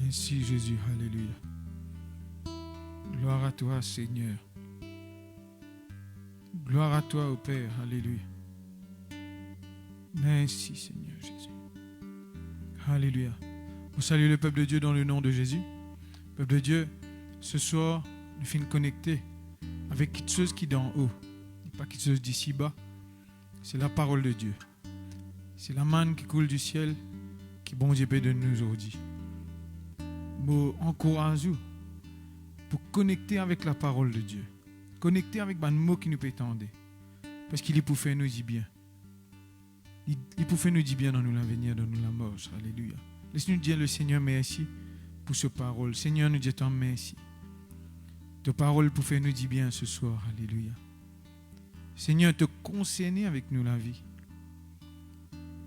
Merci Jésus, alléluia. Gloire à toi Seigneur. Gloire à toi au Père, alléluia. Merci Seigneur Jésus. Alléluia. Vous saluez le peuple de Dieu dans le nom de Jésus. Peuple de Dieu, ce soir, nous finissons connecter avec quelque chose qui est d'en haut. Pas quelque chose d'ici bas. C'est la parole de Dieu. C'est la manne qui coule du ciel qui bon Dieu peut donner nous aujourd'hui. Moi, encourage-vous pour connecter avec la parole de Dieu. Connecter avec un mot qui nous peut tendre. Parce qu'il est pour faire nous dire bien. Il pour faire nous dire bien dans nous l'avenir, dans nous la mort. Alléluia. Laisse-nous dire le Seigneur merci pour ce parole. Seigneur, nous disons merci. Ta parole pour faire nous dire bien ce soir. Alléluia. Seigneur, te concerner avec nous la vie.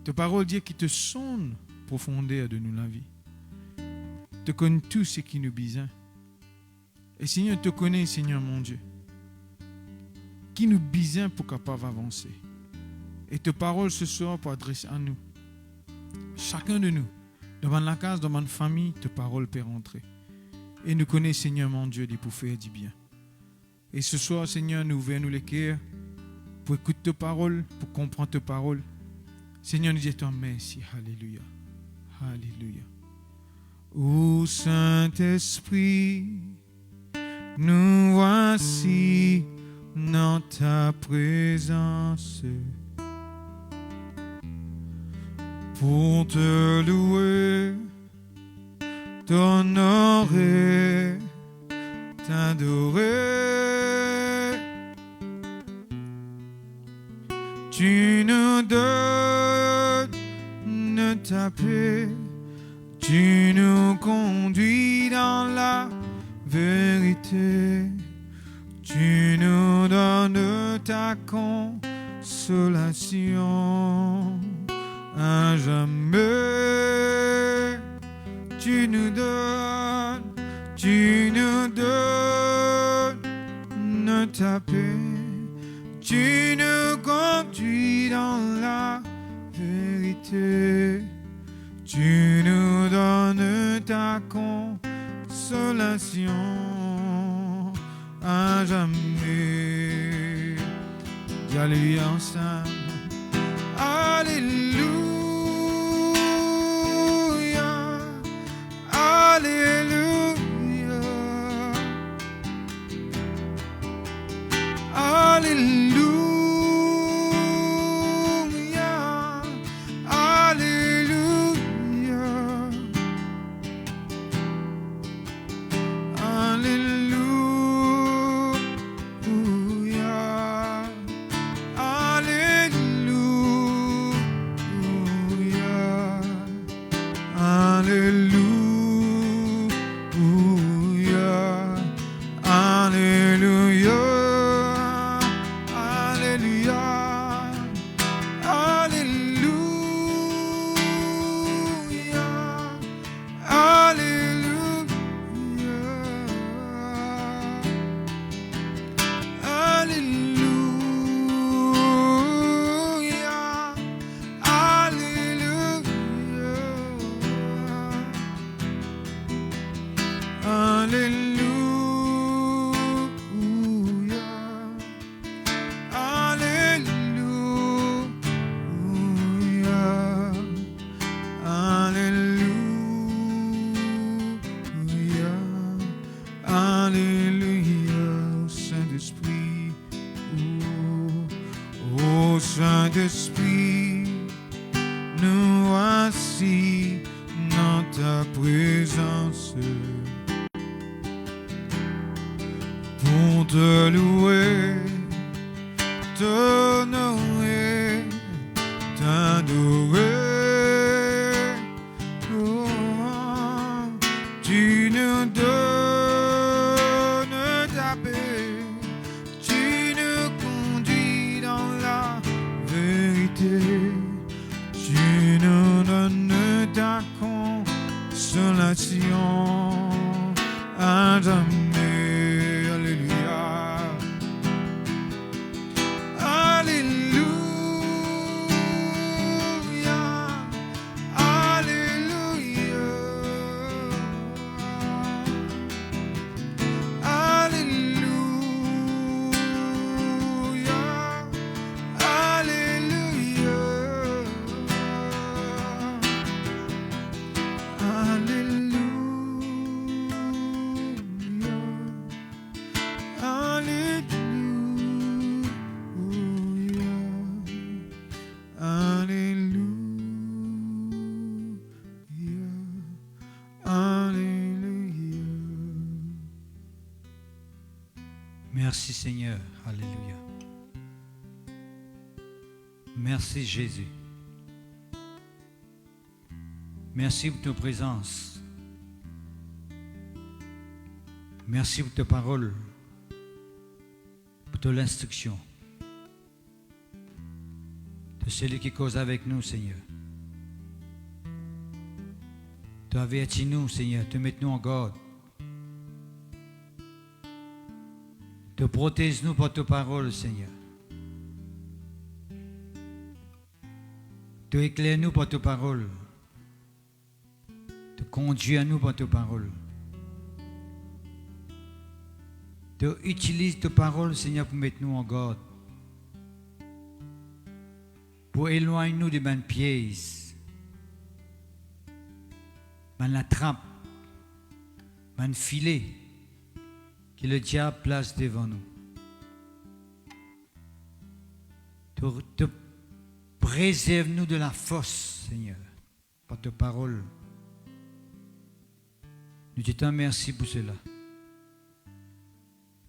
Ta parole dit qu'il te sonne profondeur de nous la vie. Te connais tout ce qui nous besoin. Et Seigneur, te connais, Seigneur mon Dieu. Qui nous besoin pour capable avancer. Et ta parole ce soir pour adresser à nous. Chacun de nous, devant la case, devant la famille, ta parole peut rentrer. Et nous connais, Seigneur mon Dieu, pour faire du bien. Et ce soir, Seigneur, nous ouvrons les cœurs pour écouter ta parole, pour comprendre ta parole. Seigneur, nous disons merci. Alléluia. Alléluia. Ô Saint-Esprit, nous voici dans ta présence pour te louer, t'honorer, t'adorer. Tu nous donnes ta paix, tu nous conduis dans la vérité, tu nous donnes ta consolation à jamais. Tu nous donnes ta paix, tu nous conduis dans la vérité, tu nous donnes ta consolation à jamais. Dis alléluia ensemble. Alléluia. Alléluia. Alléluia. Saint-Esprit, nous voici dans ta présence pour te louer, t'honorer, t'adorer. Oh, tu nous donnes ta paix, tu nous conduis dans la vérité, tu nous donnes ta consolation à jamais. Alléluia. Alléluia. Alléluia. Merci Seigneur. Alléluia. Merci Jésus. Merci pour ta présence. Merci pour ta parole, pour ta l'instruction. De celui qui cause avec nous, Seigneur. Tu avertis nous, Seigneur, te mets nous en garde. Te protège nous par ta parole, Seigneur. Te éclaire nous par ta parole. Te conduis à nous par ta parole. Te utilise ta parole, Seigneur, pour mettre nous en garde. Pour éloigner nous des bonnes pièges, la trappe, le filet que le diable place devant nous. Te préserve-nous de la force, Seigneur, par ta parole. Nous te remercions pour cela.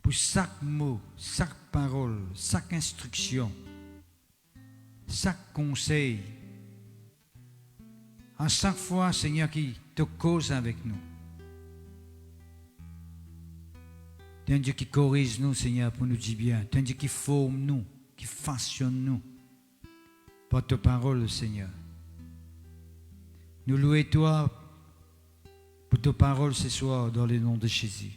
Pour chaque mot, chaque parole, chaque instruction, chaque conseil, à chaque fois, Seigneur, qui te cause avec nous. Tu es un Dieu qui corrige nous, Seigneur, pour nous dire bien. Tu es un Dieu qui forme nous, qui façonne nous. Par ta parole, Seigneur. Nous louons toi pour ta parole ce soir dans le nom de Jésus.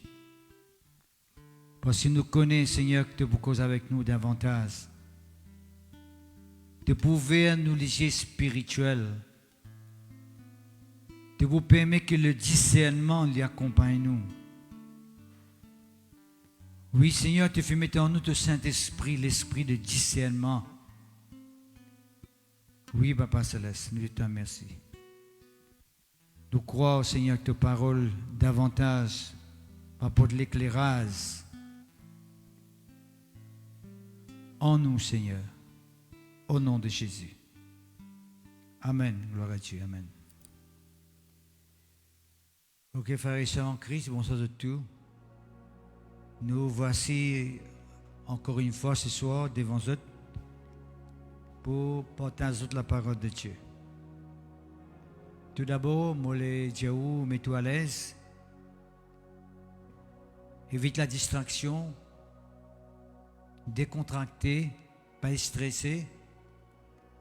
Parce que nous connaissons, Seigneur, que tu es cause avec nous davantage. De pouvoir nous léger spirituel. De vous permettre que le discernement l'y accompagne nous. Oui, Seigneur, tu fais mettre en nous ton Saint-Esprit, l'esprit de discernement. Oui, Papa Céleste, nous te remercions. Nous croyons, Seigneur, que ta parole davantage apporte l'éclairage en nous, Seigneur, au nom de Jésus. Amen. Gloire à Dieu. Amen. Ok, frères et sœurs en Christ, bonsoir de tout. Nous voici encore une fois ce soir devant vous pour partager la parole de Dieu. Tout d'abord, moi, les Diaou, mets-toi à l'aise. Évite la distraction. Décontracté, pas stressé.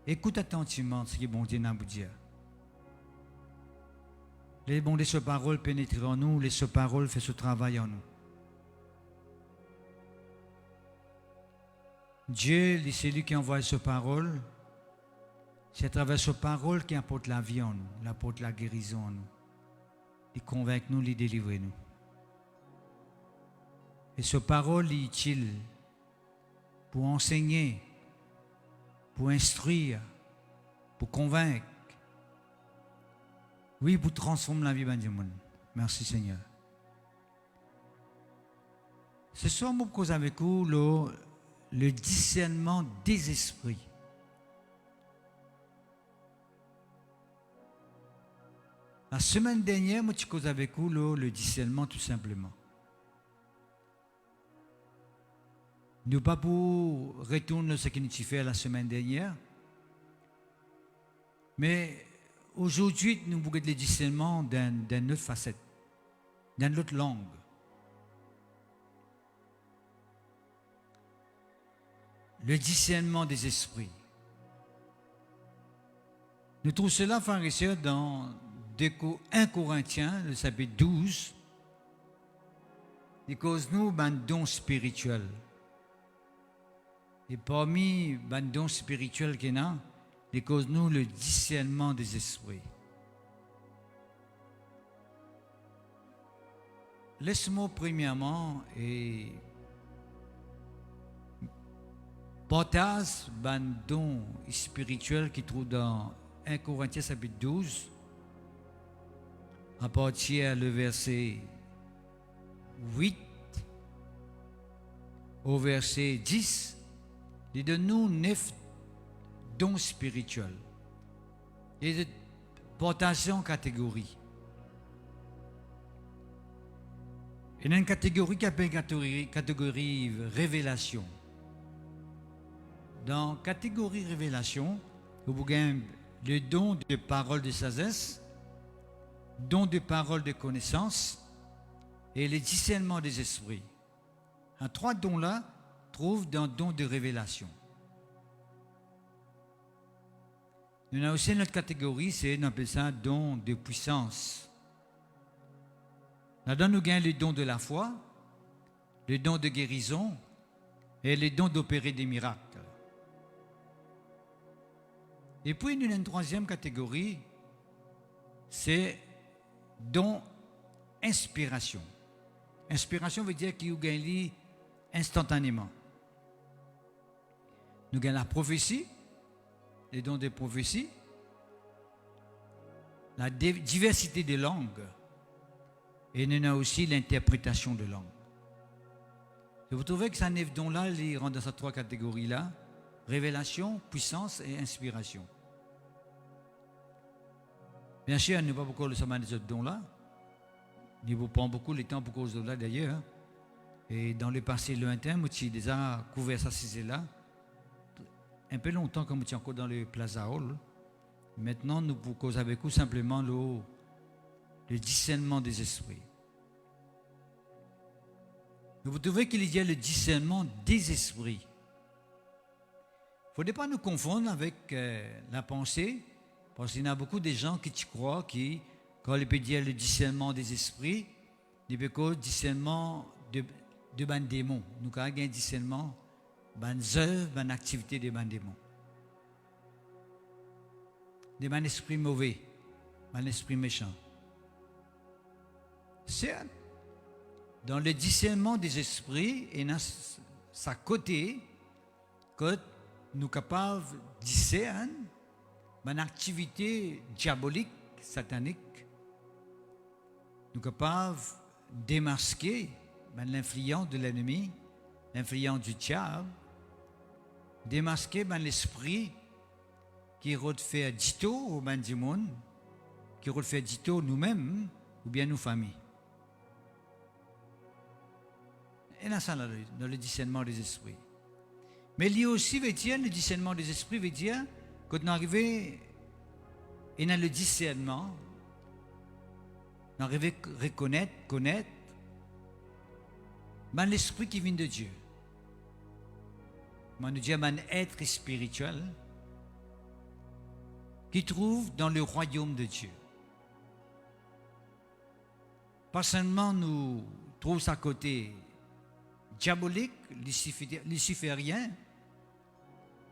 Écoute attentivement ce que bon Dieu a à vous dire. Les bons de ce parole pénètrent en nous, les ce parole fait ce travail en nous. Dieu, c'est lui qui envoie ce parole. C'est à travers ce parole qui apporte la vie en nous, il apporte la guérison en nous. Il convainc nous, il délivre nous. Et ce parole est utile pour enseigner, pour instruire, pour convaincre. Oui, pour transformer la vie du monde. Merci Seigneur. Ce soir, je cause avec vous le discernement des esprits. La semaine dernière, je cause avec vous le discernement tout simplement. Nous pas pour retourner ce que nous avons fait la semaine dernière, mais aujourd'hui, nous voulons le discernement d'une autre facette, d'une autre langue. Le discernement des esprits. Nous trouvons cela, frères et sœurs, dans 1 Corinthiens, le chapitre 12. Il cause nous un don spirituel. Et parmi les dons spirituels qu'il y a, il cause nous le discernement des esprits. Laisse-moi premièrement et partage un don spirituel qui trouve dans 1 Corinthiens chapitre 12, à partir du verset 8 au verset 10. Il donne nous 9 dons spirituels. Et de partager en catégories. Il y a une catégorie qui s'appelle catégorie révélation. Dans catégorie révélation, vous avez le don de parole de sagesse, don de parole de connaissance et le discernement des esprits. En trois dons-là trouvent dans le don de révélation. Nous avons aussi une autre catégorie, c'est, on appelle ça don de puissance. Là-dedans, nous gagnons le don de la foi, le don de guérison et le don d'opérer des miracles. Et puis, nous avons une troisième catégorie, c'est don inspiration. Inspiration veut dire qu'il gagne instantanément. Nous gagnons la prophétie, les dons de prophétie, la diversité des langues, et nous avons aussi l'interprétation de langue. Et vous trouvez que ces dons-là, ils rentrent dans ces trois catégories-là, révélation, puissance et inspiration. Bien sûr, nous ne pas beaucoup le savoir des autres dons-là. Nous ne prend beaucoup de temps pour cause de là d'ailleurs. Et dans le passé lointain, nous avons déjà couvert ça là un peu longtemps comme nous sommes encore dans le Plaza Hall. Maintenant, nous pouvons causer avec vous simplement le discernement des esprits. Vous trouvez qu'il y a le discernement des esprits. Il ne faudrait pas nous confondre avec la pensée, parce qu'il y a beaucoup de gens qui croient qui, quand ils peuvent dire le discernement des esprits, ils peuvent dire le discernement de ban démons. Nous avons un discernement ban œuvres, ban activités de ban démons. De ban esprit mauvais, ban esprit méchant. Certes, dans le discernement des esprits, il y a sa côté que nous sommes capables de discerner une activité diabolique, satanique. Nous sommes capables de démasquer l'influence de l'ennemi, l'influence du diable, démasquer l'esprit qui refait dito au du monde, qui refait dito nous-mêmes ou bien nos familles. Et là, ça, dans le discernement des esprits. Mais il y a aussi, veut dire, le discernement des esprits veut dire, quand on arrive, et dans le discernement, on arrive à reconnaître, connaître, l'esprit qui vient de Dieu. On nous dit un être spirituel qui trouve dans le royaume de Dieu. Pas seulement nous trouvons à côté diabolique, luciférien,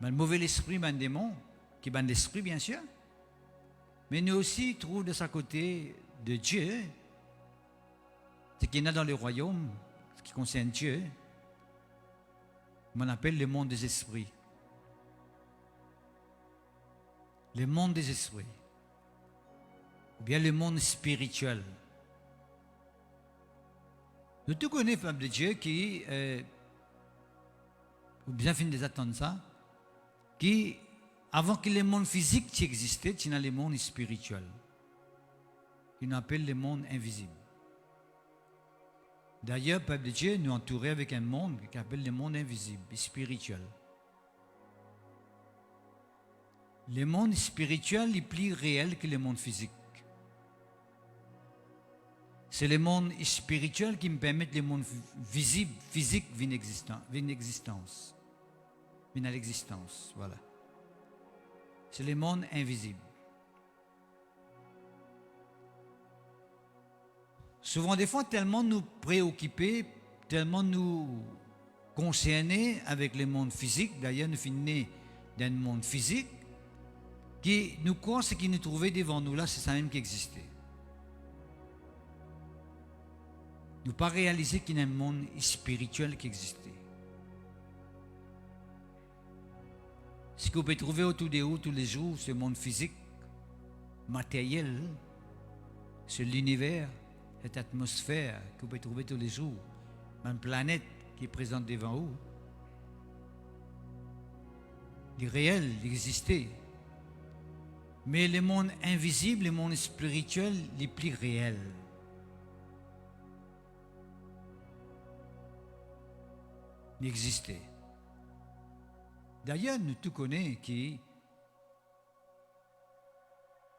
un mauvais esprit, un démon, qui est un esprit bien sûr, mais nous aussi trouvons de sa côté de Dieu, ce qui est dans le royaume, ce qui concerne Dieu, on appelle le monde des esprits. Le monde des esprits, ou bien le monde spirituel. Nous tous connaissons le peuple de Dieu qui, ou bien fin de attendre ça, qui, avant que le monde physique existait, il y a le monde spirituel, qu'on appelle le monde invisible. D'ailleurs, le peuple de Dieu nous entourait avec un monde qu'on appelle le monde invisible, spirituel. Le monde spirituel est plus réel que le monde physique. C'est le monde spirituel qui me permet le monde visible, physique, vient l'existence. Vient à l'existence, voilà. C'est le monde invisible. Souvent, des fois, tellement nous préoccupés, tellement nous concernés avec le monde physique, d'ailleurs, nous sommes nés dans le monde physique, qui nous croit ce qui nous trouvait devant nous là, c'est ça même qui existait. Nous pas réaliser qu'il y a un monde spirituel qui existait. Ce que vous pouvez trouver autour de vous tous les jours, ce monde physique, matériel, c'est l'univers, cette atmosphère que vous pouvez trouver tous les jours, une planète qui est présente devant vous. Il est réel, il existait. Mais le monde invisible, le monde spirituel, il est plus réel. n'existait. D'ailleurs, nous tous connaissons que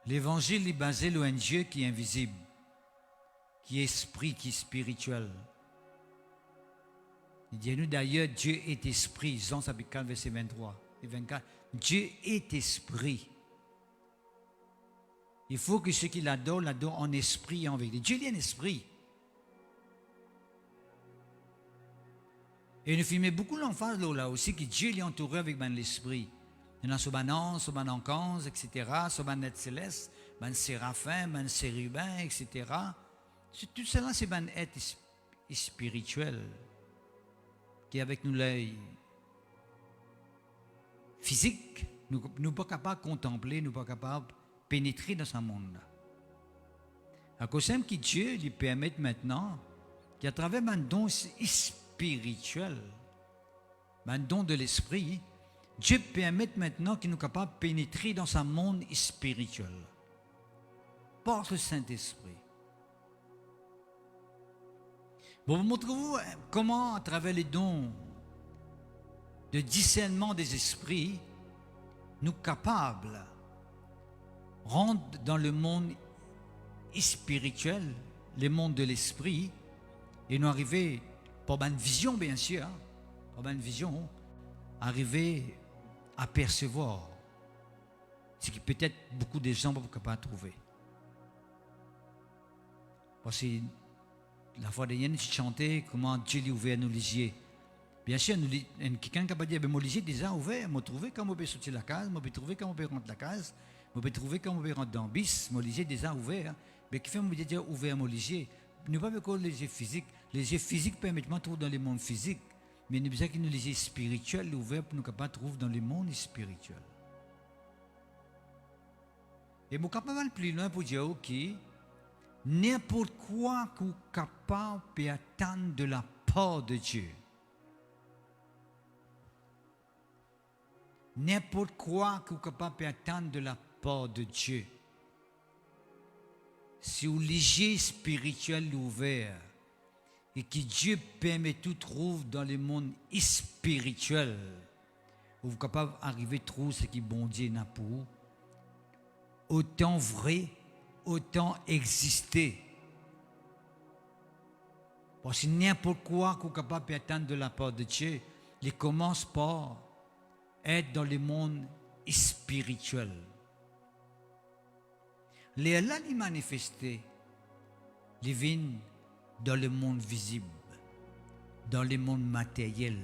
l'évangile est basé sur un Dieu qui est invisible, qui est esprit, qui est spirituel. Il dit nous d'ailleurs, Dieu est esprit, Jean chapitre 4, verset 23 et 24. Dieu est esprit. Il faut que ceux qui l'adorent en esprit et en vérité. Dieu est un esprit. Et nous filmons beaucoup l'emphase là aussi que Dieu est entouré avec l'esprit. Il y en a sur ange, sur ange, etc., sur être céleste, séraphin, sérubin, etc. Tout cela, c'est un être spirituel qui est avec nous l'œil physique. Nous ne sommes pas capables de contempler, nous ne sommes pas capables de pénétrer dans ce monde-là. À cause de que Dieu lui permet maintenant qu'à travers un don spirituel, un don de l'esprit, Dieu permet maintenant qu'il nous capable de pénétrer dans ce monde spirituel par le Saint-Esprit. Bon, montrez-vous comment, à travers les dons de discernement des esprits, nous sommes capables de rentrer dans le monde spirituel, le monde de l'esprit, et nous arriver, par une vision bien sûr, par une vision, arriver à percevoir ce que peut-être beaucoup de gens ne sont pas capables de trouver. Parce que la fois dernière, nous chantais comment Dieu lui ouvert nos lisiers. Bien sûr, quelqu'un qui a dit, mon lisier est déjà ouvert, je trouvé comment on peut sortir de la case, je peux trouver comment on peut rentrer de la case, je peux trouver comment on peut rentrer dans le bis, mon lisier est déjà ouvert. Mais qui fait me dire ouvert mon lisier? Nous ne pouvons pas les lisiers physiques. Les lisiers physiques permettent de trouver dans le monde physique, mais nous avons besoin que les lisiers spirituels ouverts pour nous capables de trouver dans le monde spirituel. Et je suis capable plus loin pour dire ok, n'importe quoi que vous êtes capable d'attendre de la part de Dieu. N'importe quoi que vous êtes capable d'attendre de la part de Dieu. Si vous lisiez spirituel ouvert et que Dieu permet tout trouver dans le monde spirituel, vous êtes capable d'arriver à trouver ce qui bon Dieu n'a pour vous. Autant vrai, autant exister. Parce que n'importe quoi que vous êtes capable d'attendre de la part de Dieu, il commence par être dans le monde spirituel. Les là, les manifestés, les viennent dans le monde visible, dans le monde matériel,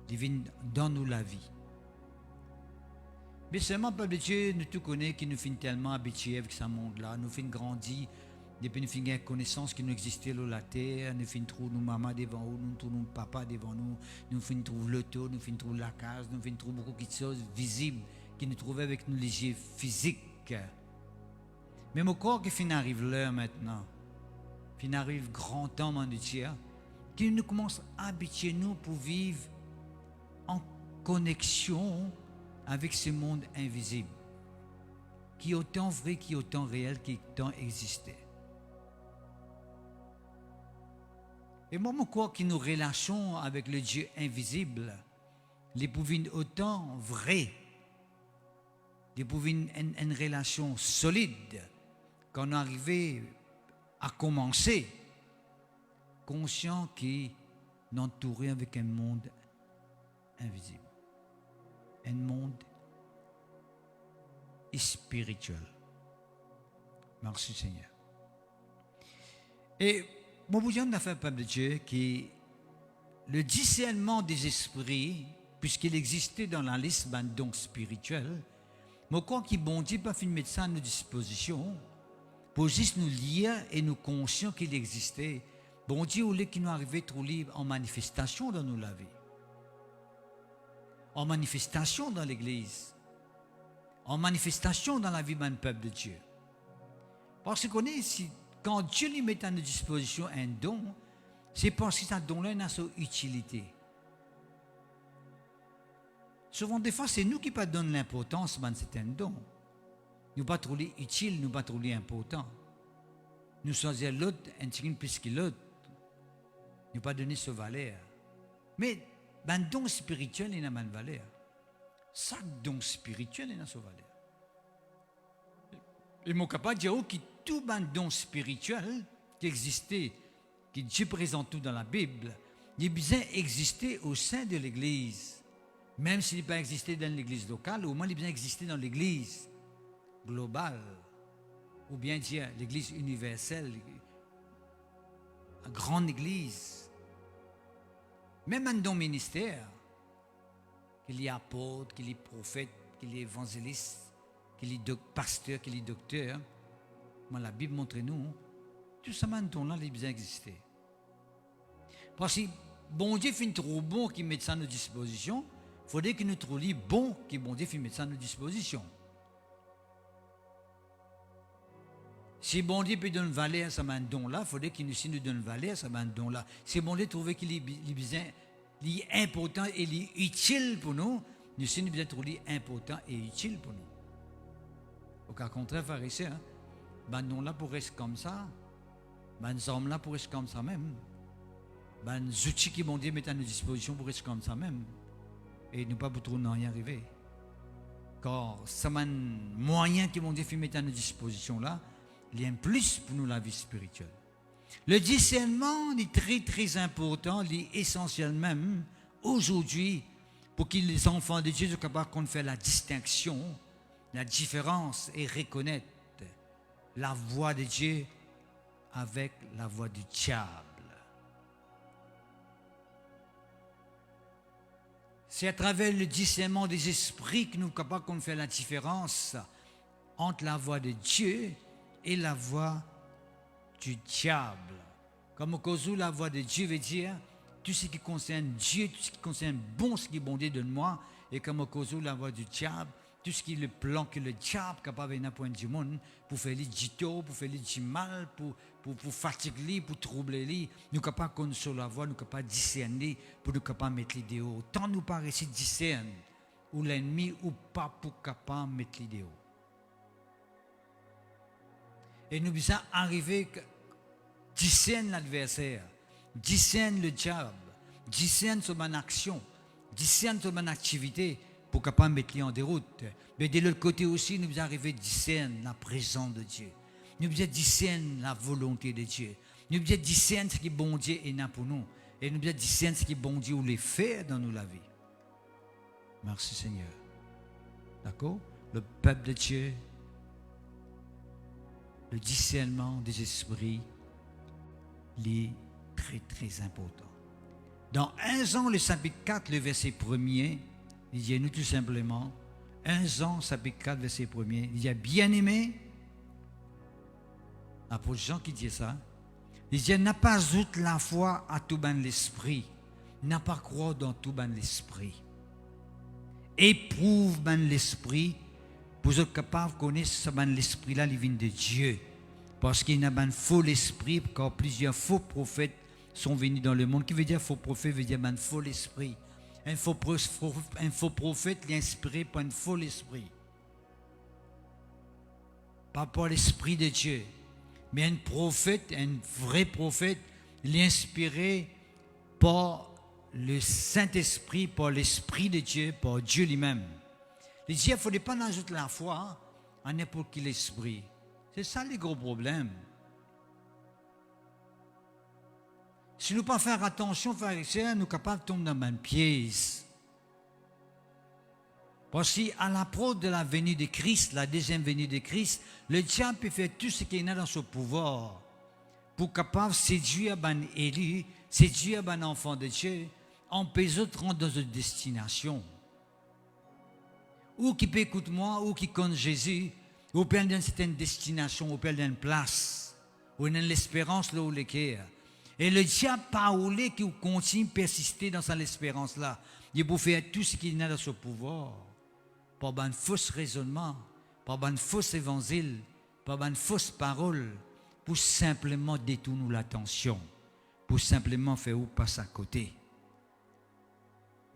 les viennent dans nous la vie. Mais seulement, peuple de Dieu, nous tout connaissons qui nous finissent tellement habitués avec ce monde-là, nous finissons grandir, depuis nous finissons connaissance qui nous existait sur la terre, nous finissons trouver nos mamans devant nous, nous trouvons nos papas devant nous, nous finissons trouver l'auto, nous finissons trouver la case, nous finissons trouver beaucoup de choses visibles qui nous trouvaient avec nos yeux physiques. Mais mon corps qui finit arrive l'heure maintenant, finit arrive grand temps mon Dieu, qui nous commence à habituer nous pour vivre en connexion avec ce monde invisible, qui est autant vrai, qui est autant réel, qui est autant existé. Et moi, mon corps qui nous relâchons avec le Dieu invisible, les pouvines autant vrai, les pouvines une relation solide, quand on arrive à commencer, conscient qu'il est entouré avec un monde invisible, un monde spirituel. Merci Seigneur. Et mon bouillon n'a fait peuple de Dieu qui le discernement des esprits, puisqu'il existait dans la liste d'un don spirituel, mon corps qui bon Dieu pas fait mettre ça à nos dispositions, pour juste nous lire et nous conscients qu'il existait. Bon Dieu, au lieu qu'il nous arrivait trop libre en manifestation dans nos la vie, en manifestation dans l'Église, en manifestation dans la vie d'un peuple de Dieu. Parce qu'on est ici, quand Dieu lui met à notre disposition un don, c'est parce que ce don-là a son utilité. Souvent, des fois, c'est nous qui ne donnons pas l'importance à certains dons. Nous ne pas trop utile, nous ne pas trop important. Nous choisissons l'autre, un petit plus que l'autre. Nous ne pas donner ce valeur. Mais ben don spirituel, il a une valeur. Chaque don spirituel, il a sa valeur. Et mon capable de dire que tout ben don spirituel qui existait, qui Dieu présente tout dans la Bible, il bien existé au sein de l'Église. Même s'il n'a pas existé dans l'Église locale, au moins il bien existé dans l'Église globale. Ou bien dire l'Église universelle, une grande Église. Même un don ministère, qu'il y ait apôtre, qu'il y ait prophète, qu'il y ait évangéliste, qu'il y ait pasteur, qu'il y ait docteur. Moi, la Bible montre nous, tout ça, un don-là, il bien existé. Parce que bon Dieu fait trop bon qui met ça à nos dispositions, il faudrait que nous trouvions bon qui bon Dieu fait mettre ça à nos dispositions. Si bon Dieu peut donner une valeur à ce don-là, il faudrait qu'il nous donne une valeur à ce don-là. Si bon Dieu trouvait qu'il est important et il est utile pour nous, nous sommes bien trouver important et utile pour nous. Au cas contraire, frère et sœurs, ben don-là pourrait rester comme ça, ben hommes-là pourraient rester comme ça même. Ben, les outils que bon Dieu met à nos dispositions pour rester comme ça même. Et nous pas trop n'en y arriver. Car c'est un moyen que bon Dieu met à nos dispositions là, il y a un plus pour nous la vie spirituelle. Le discernement est très très important, il est essentiel même aujourd'hui pour que les enfants de Dieu soient capables de faire la distinction, la différence et reconnaître la voix de Dieu avec la voix du diable. C'est à travers le discernement des esprits que nous sommes capables de faire la différence entre la voix de Dieu et la voix du diable. Comme au cas où la voix de Dieu veut dire tout ce qui concerne Dieu, tout ce qui concerne bon, ce qui est bon Dieu de moi, et comme au cas où la voix du diable, tout ce qui est le plan que le diable est capable de point du monde pour faire les dito, pour faire les mal, pour fatiguer, pour troubler, nous sommes capables de connaître la voix, nous sommes capables de discerner, pour nous capables de mettre l'idée haut. Tant nous paraît discerner, ou l'ennemi ou pas pour capable de mettre l'idée haut. Et nous sommes arrivés à discerner l'adversaire, discerner le diable, discerner son action, discerner son activité, pour capable mettre en déroute. Mais de l'autre côté aussi, nous sommes arrivés à discerner la présence de Dieu. Nous sommes discerner la volonté de Dieu. Nous sommes discerner ce qui est bon Dieu est là pour nous. Et nous sommes discerner ce qui est bon Dieu ou les faire dans nous la vie. Merci Seigneur. D'accord? Le peuple de Dieu, le discernement des esprits, il est très très important. Dans 1 Jean, le chapitre 4, le verset 1er, il dit nous tout simplement, 1 Jean, chapitre 4, verset 1er, il dit bien-aimé, l'apôtre Jean qui dit ça, il dit n'a pas ajoute la foi à tout ban l'esprit, n'a pas croire dans tout ban l'esprit. Éprouve ban l'esprit pour être capable de connaître ce ban l'esprit-là, il vient de Dieu. Parce qu'il y a un faux esprit, car plusieurs faux prophètes sont venus dans le monde. Qui veut dire faux prophète, veut dire un faux esprit. Un faux prophète, il est inspiré par un faux esprit. Pas par l'esprit de Dieu. Mais un prophète, un vrai prophète, il est inspiré par le Saint-Esprit, par l'Esprit de Dieu, par Dieu lui-même. Il dit, il ne faudrait pas ajouter la foi à n'importe quel esprit. C'est ça le gros problème. Si nous ne pas faire attention, frères et sœurs, nous sommes capables de tomber dans un piège. Parce qu'à l'approche de la venue de Christ, la deuxième venue de Christ, le diable peut faire tout ce qu'il a dans son pouvoir pour capable séduire un élu, séduire un enfant de Dieu, empêcher de rentrer dans une destination. Ou qui peut écouter moi, ou qui connaît Jésus, ou peut dans une certaine destination, ou peut dans une place, ou dans l'espérance là où le cœur. Et le diable parle qui continue de persister dans cette espérance-là. Il peut faire tout ce qu'il a dans son pouvoir. Par un faux raisonnement, par un faux évangile, par une fausse parole, pour simplement détourner l'attention, pour simplement faire ou passer à côté.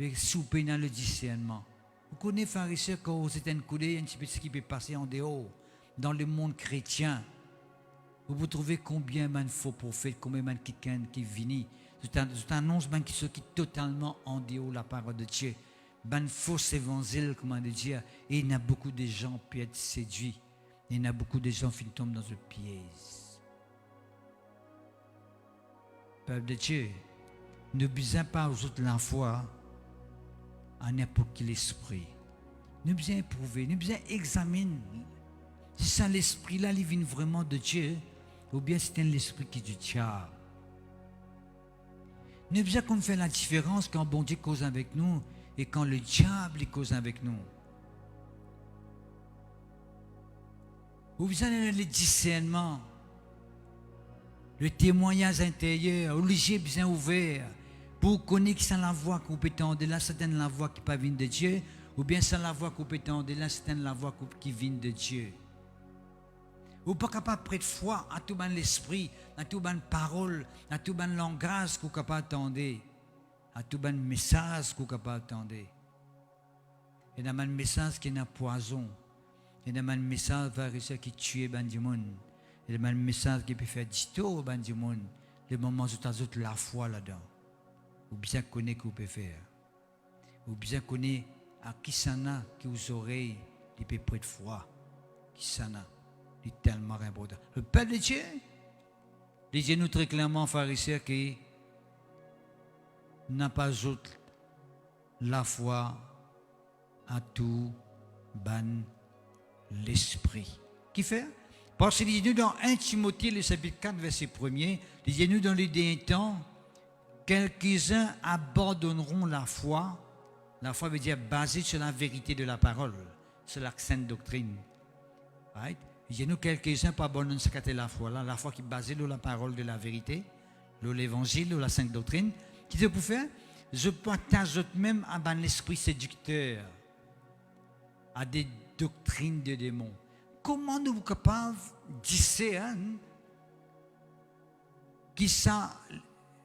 Mais souper dans le discernement. Vous connaissez, frères et sœurs, quand vous êtes un coup d'œil, un petit peu ce qui peut passer en dehors, dans le monde chrétien. Vous trouvez combien de faux prophètes, combien de quelqu'un qui vient, Je t'annonce ben, ceux qui sont totalement en dehors de la parole de Dieu. Ben faux évangile, comment dire. Et il y a beaucoup de gens qui peuvent être séduits. Il y a beaucoup de gens qui tombent dans un piège. Peuple de Dieu, ne besoin pas aux autres la foi à n'importe quel esprit. Ne besoin éprouver, ne besoin examiner. Si c'est l'esprit-là, il vient vraiment de Dieu, ou bien c'est un esprit qui est du diable. Ne besoin qu'on fait la différence quand bon Dieu cause avec nous et quand le diable cause avec nous. Vous avez le discernement, le témoignage intérieur, obligé bien ouvert pour connaître que c'est la voix compétente de là, c'est la voix qui pas vient de Dieu, ou bien c'est la voix compétente de là, c'est la voix qui vient de Dieu. Vous n'êtes pas capable de prêter foi à tout l'esprit, à tout parole, à tout langage que vous êtes capable d'entendre, à tout message que vous êtes capable d'entendre. Il y a un message qui est un poison. Il y a un message qui tue les gens. Il y a un message qui peut faire du tort aux gens. Les moments où vous avez la foi là-dedans. Vous bien connaissez ce que vous pouvez faire. Vous bien connaissez à qui ça n'a, qui vous oreilles, qui peut prêter foi. Qui ça n'a. C'est tellement important. Le Père de Dieu, disait-nous très clairement, pharisiens, qui n'a pas autre la foi à tout ban l'esprit. Qui fait? Parce qu'il dit nous dans 1 Timothée, le chapitre 4, verset 1er, il dit nous dans les derniers temps, quelques-uns abandonneront la foi. La foi veut dire basée sur la vérité de la parole, sur la sainte doctrine. Right? Il y a nous quelques-uns qui abandonnent la foi là, la foi qui est basée sur la parole de la vérité, sur l'évangile, sur la sainte doctrine. Qui te pour faire? Je partage même à l'esprit séducteur, à des doctrines de démons. Comment nous sommes capables de discerner qui ça,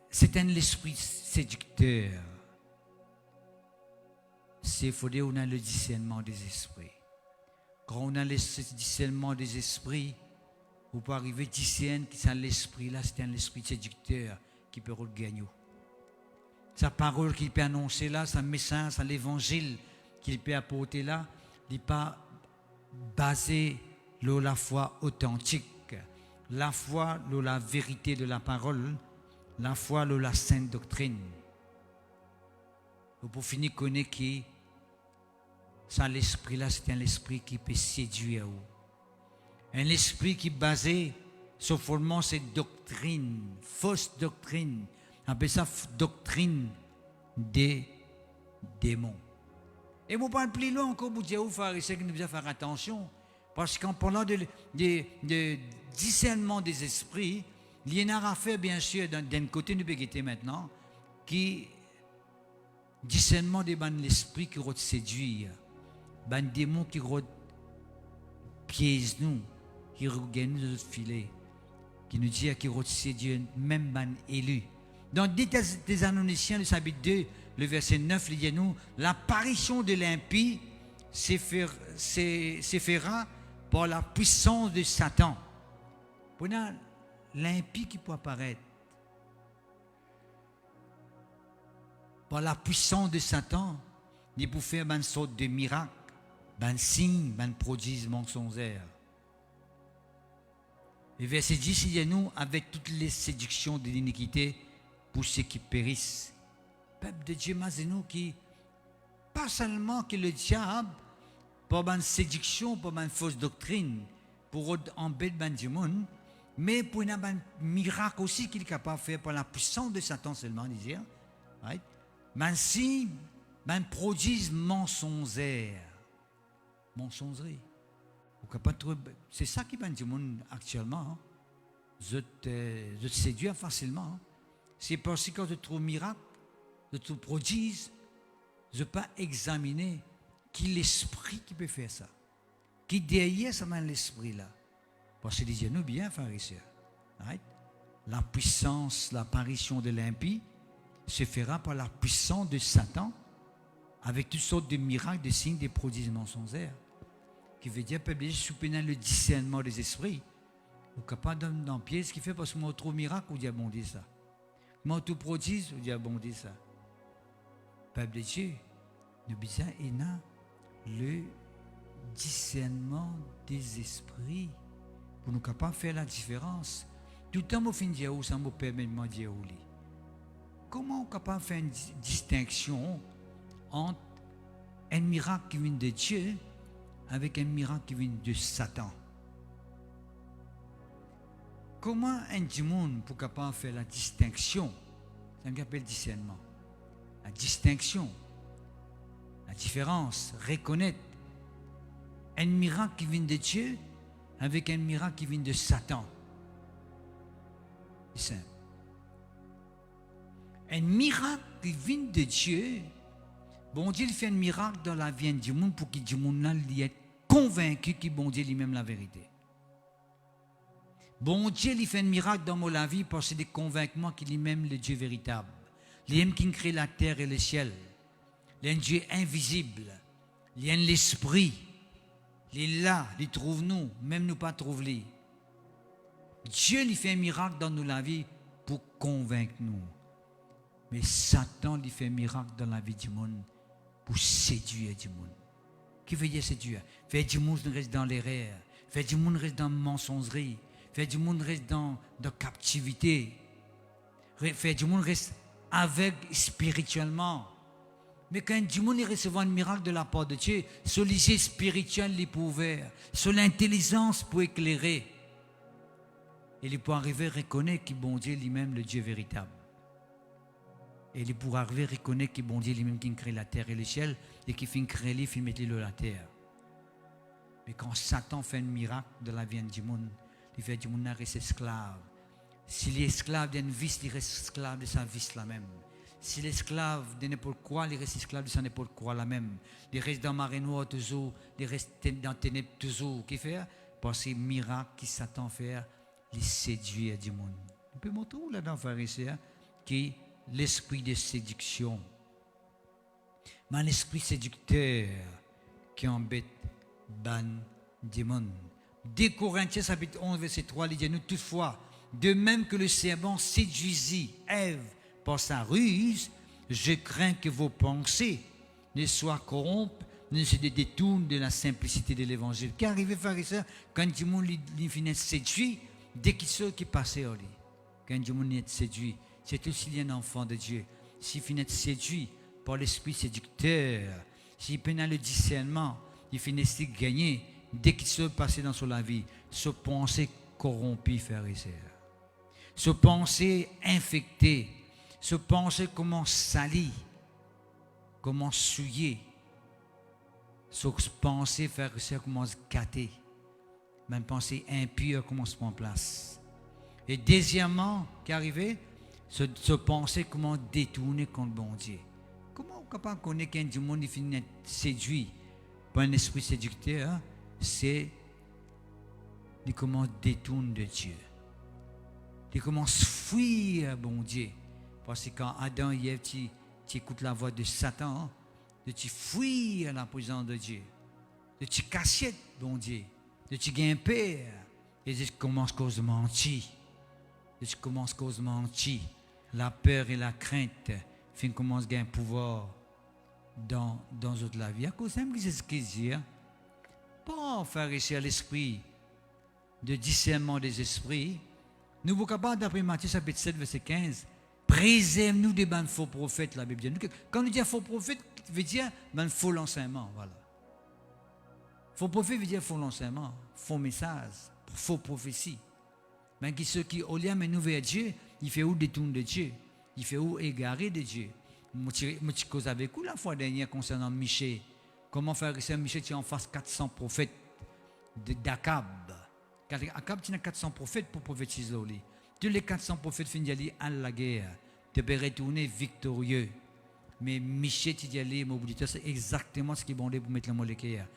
c'est un esprit séducteur? C'est faut dire qu'on a le discernement des esprits. Quand on a le discernement des esprits, vous pouvez arriver à discerner que c'est l'esprit là, c'est un esprit séducteur qui peut regagner. Sa parole qu'il peut annoncer là, sa message, l'évangile qu'il peut apporter là, il n'est pas basé sur la foi authentique, la foi sur la vérité de la parole, la foi sur la sainte doctrine. Pour finir, connaître qui ça l'esprit là, c'est un esprit qui peut séduire. Un esprit qui est basé sur fondement cette doctrine, fausse doctrine. On appelle ça doctrine des démons. Et vous parlez plus loin encore, vous dites aux pharisiens que nous devons faire attention. Parce qu'en parlant de discernement des esprits, il y en a à faire, bien sûr, d'un côté, nous pouvons maintenant, qui discernement de l'esprit qui va séduire, des démons qui vont piéger nous, qui regagnent nous notre filet, qui nous dit qu'ils vont séduire même les élus. Dans des Thessaloniciens, le chapitre 2, le verset 9, il dit nous, l'apparition de l'impie se fera par la puissance de Satan. Pour l'impie qui peut apparaître par la puissance de Satan, il peut faire une sorte de miracle, un signe, un prodige mensongère. Le verset 10, il dit nous, avec toutes les séductions de l'iniquité, pour ceux qui périssent. Peuple de Dieu, mais nous qui, pas seulement que le diable, pour une séduction, pour une fausse doctrine, pour embêter du monde, mais pour un miracle aussi qu'il est capable de faire par la puissance de Satan seulement, dire, right? Mais si, prodige mensongère, mensongerie. C'est ça qui est du monde actuellement. Hein? Je te séduis facilement. Hein? C'est parce que quand je trouve miracle, je trouve prodige, je ne peux pas examiner qui l'esprit qui peut faire ça. Qui derrière ça l'esprit là. Parce que disons-nous bien, pharisiens. Right? La puissance, l'apparition de l'impie se fera par la puissance de Satan avec toutes sortes de miracles, de signes, des prodiges mensongères. Qui veut dire, peuple, sous le discernement des esprits. Ou capable d'un pied, ce qui fait parce qu'on trouve miracle, ou dit, bon, dit ça. Comment tout produit, vous dites, bon, dit ça. Peuple de Dieu, nous besoin le discernement des esprits pour nous capables de faire la différence. Tout le temps, je finis de dire, ça me permet de dire, comment on est capable de faire une distinction entre un miracle qui vient de Dieu avec un miracle qui vient de Satan? Comment un monde pour capable de faire la distinction? C'est ce qu'on appelle discernement. La distinction, la différence, reconnaître un miracle qui vient de Dieu avec un miracle qui vient de Satan. C'est simple. Un miracle qui vient de Dieu, bon Dieu il fait un miracle dans la vie du monde pour que du monde soit convaincu que bon Dieu lui-même la vérité. Bon Dieu il fait un miracle dans la vie parce que c'est des convaincements qu'il lui-même le Dieu véritable. Lui-même qui crée la terre et le ciel. Un Dieu invisible. Il y a l'esprit. Il est là, il trouve nous, même nous pas trouve lui. Dieu lui fait un miracle dans la vie pour convaincre nous. Mais Satan lui fait un miracle dans la vie du monde pour séduire du monde. Qui veut dire séduire? Faire du monde reste dans l'erreur. Faire du monde reste dans la mensongerie. Faire du monde reste dans la captivité. Faire du monde reste aveugle spirituellement. Mais quand du monde recevant un miracle de la part de Dieu, sur les yeux spirituels il peut ouvrir, sur l'intelligence pour éclairer. Et il peut arriver à reconnaître que bon Dieu lui-même le Dieu véritable. Et il pourra arriver à reconnaître que bon Dieu lui-même qui crée la terre et le ciel et qui fait créer lui, il met la terre. Mais quand Satan fait un miracle de la vie du monde, il fait du monde reste esclave. S'il est esclave d'une vice, il reste esclave de sa vice la même. S'il est esclave de n'importe quoi, il reste esclave de sa n'importe quoi la même. Il reste dans marée noire toujours, il reste dans ténèbres toujours. Qu'est-ce qu'il fait? Parce que les miracles que Satan fait, il séduit du monde. On peut montrer où là-dedans, pharisien, qui l'esprit de séduction. Mais l'esprit séducteur qui embête ban du monde. 2 Corinthiens chapitre 11 verset 3 il dit nous toutefois de même que le serpent séduisit Ève par sa ruse, je crains que vos pensées ne soient corrompues, ne se détournent de la simplicité de l'évangile. Qu'est arrivé pharisien quand du monde lui finit séduit dès qu'il sort qui passait au lit. Quand du monde est séduit, c'est aussi un enfant de Dieu. S'il finit séduit par l'esprit séducteur, s'il peine le discernement, il finit de gagner dès qu'il se passe dans son vie, se pensée corrompue, frères et sœurs. Se pensée infectée, se pensée comment salie, comment souiller, se pensée, frères et sœurs, comment se gâter, même pensée impure, comment se prend en place. Et deuxièmement, qui arrivait, se penser comment détourner contre bon Dieu. Comment on est capable de connaître qu'un du monde finit séduit par un esprit séducteur, hein? C'est de comment détourner de Dieu. De comment fuir bon Dieu. Parce que quand Adam et Ève, tu écoutes la voix de Satan, de tu fuir la présence de Dieu, de tu casser bon Dieu, de tu gagner peur, et tu commences à mentir. Et tu commences à mentir. La peur et la crainte commencent à gagner pouvoir dans la vie. À cause de ce qu'il dit, pas faire ici à l'esprit de discernement des esprits. Nous vous capables d'après Matthieu chapitre 7 verset 15, préserve-nous des bandes faux prophètes, la Bible dit. Quand on dit faux prophète, ça veut dire faux enseignement, voilà. Faux prophète veut dire faux enseignement, faux message, faux prophétie. Mais ceux qui au lieu de nous vers Dieu, il fait où détourner de Dieu, il fait où égarer de Dieu. Je cause avec vous la fois dernière concernant Michée. Comment faire que Michel tu en face 400 prophètes d'Akab. Akab tu as 400 prophètes pour prophétiser. Tous les 400 prophètes finissent d'aller à la guerre, de retourner victorieux. Mais Michel tu dis aller, c'est exactement ce qui est bon pour mettre le mot l'équerre.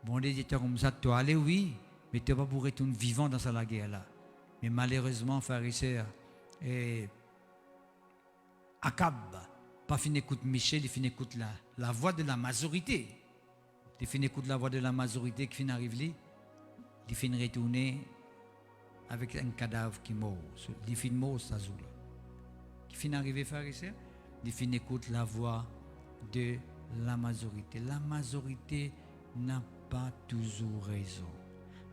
Bon dit comme ça, tu aller oui, mais tu n'es pas pour retourner vivant dans la guerre là. Mais malheureusement, pharisien, Akab, pas fin écoute Michel, il fin écoute la voix de la majorité. Il fin écoute la voix de la majorité qui fin arrive là, il fin retourner avec un cadavre qui mort. Il fin mort ça joue là. qui finit arrivé, frères et sœurs, il finit écoute la voix de la majorité. La majorité n'a pas toujours raison.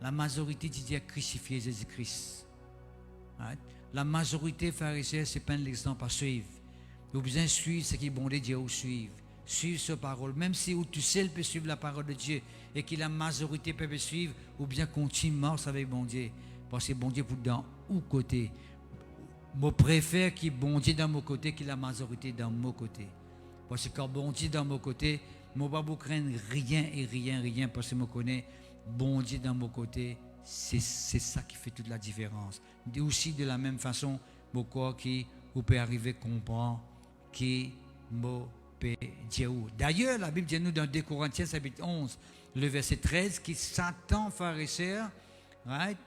La majorité dit à crucifier Jésus-Christ. Right? La majorité, frères et sœurs, c'est pas l'exemple à suivre. Vous avez besoin de suivre ce qui est bon de Dieu ou suivre. Suivre sa parole. Même si tu seul peux suivre la parole de Dieu et que la majorité peut suivre, ou bien continue marche avec bon Dieu. Parce que bon Dieu pour dans ou côté. Je préfère qu'il bon Dieu dans mon côté que la majorité dans mon côté. Parce que quand bon Dieu dans mon côté, je ne vais pas craindre rien, parce que je connais bon Dieu dans mon côté. C'est ça qui fait toute la différence. Et aussi de la même façon, je crois que vous pouvez arriver à comprendre que Dieu. D'ailleurs, la Bible dit nous dans 2 Corinthiens chapitre 11, le verset 13, qui Satan, frères et sœurs, right?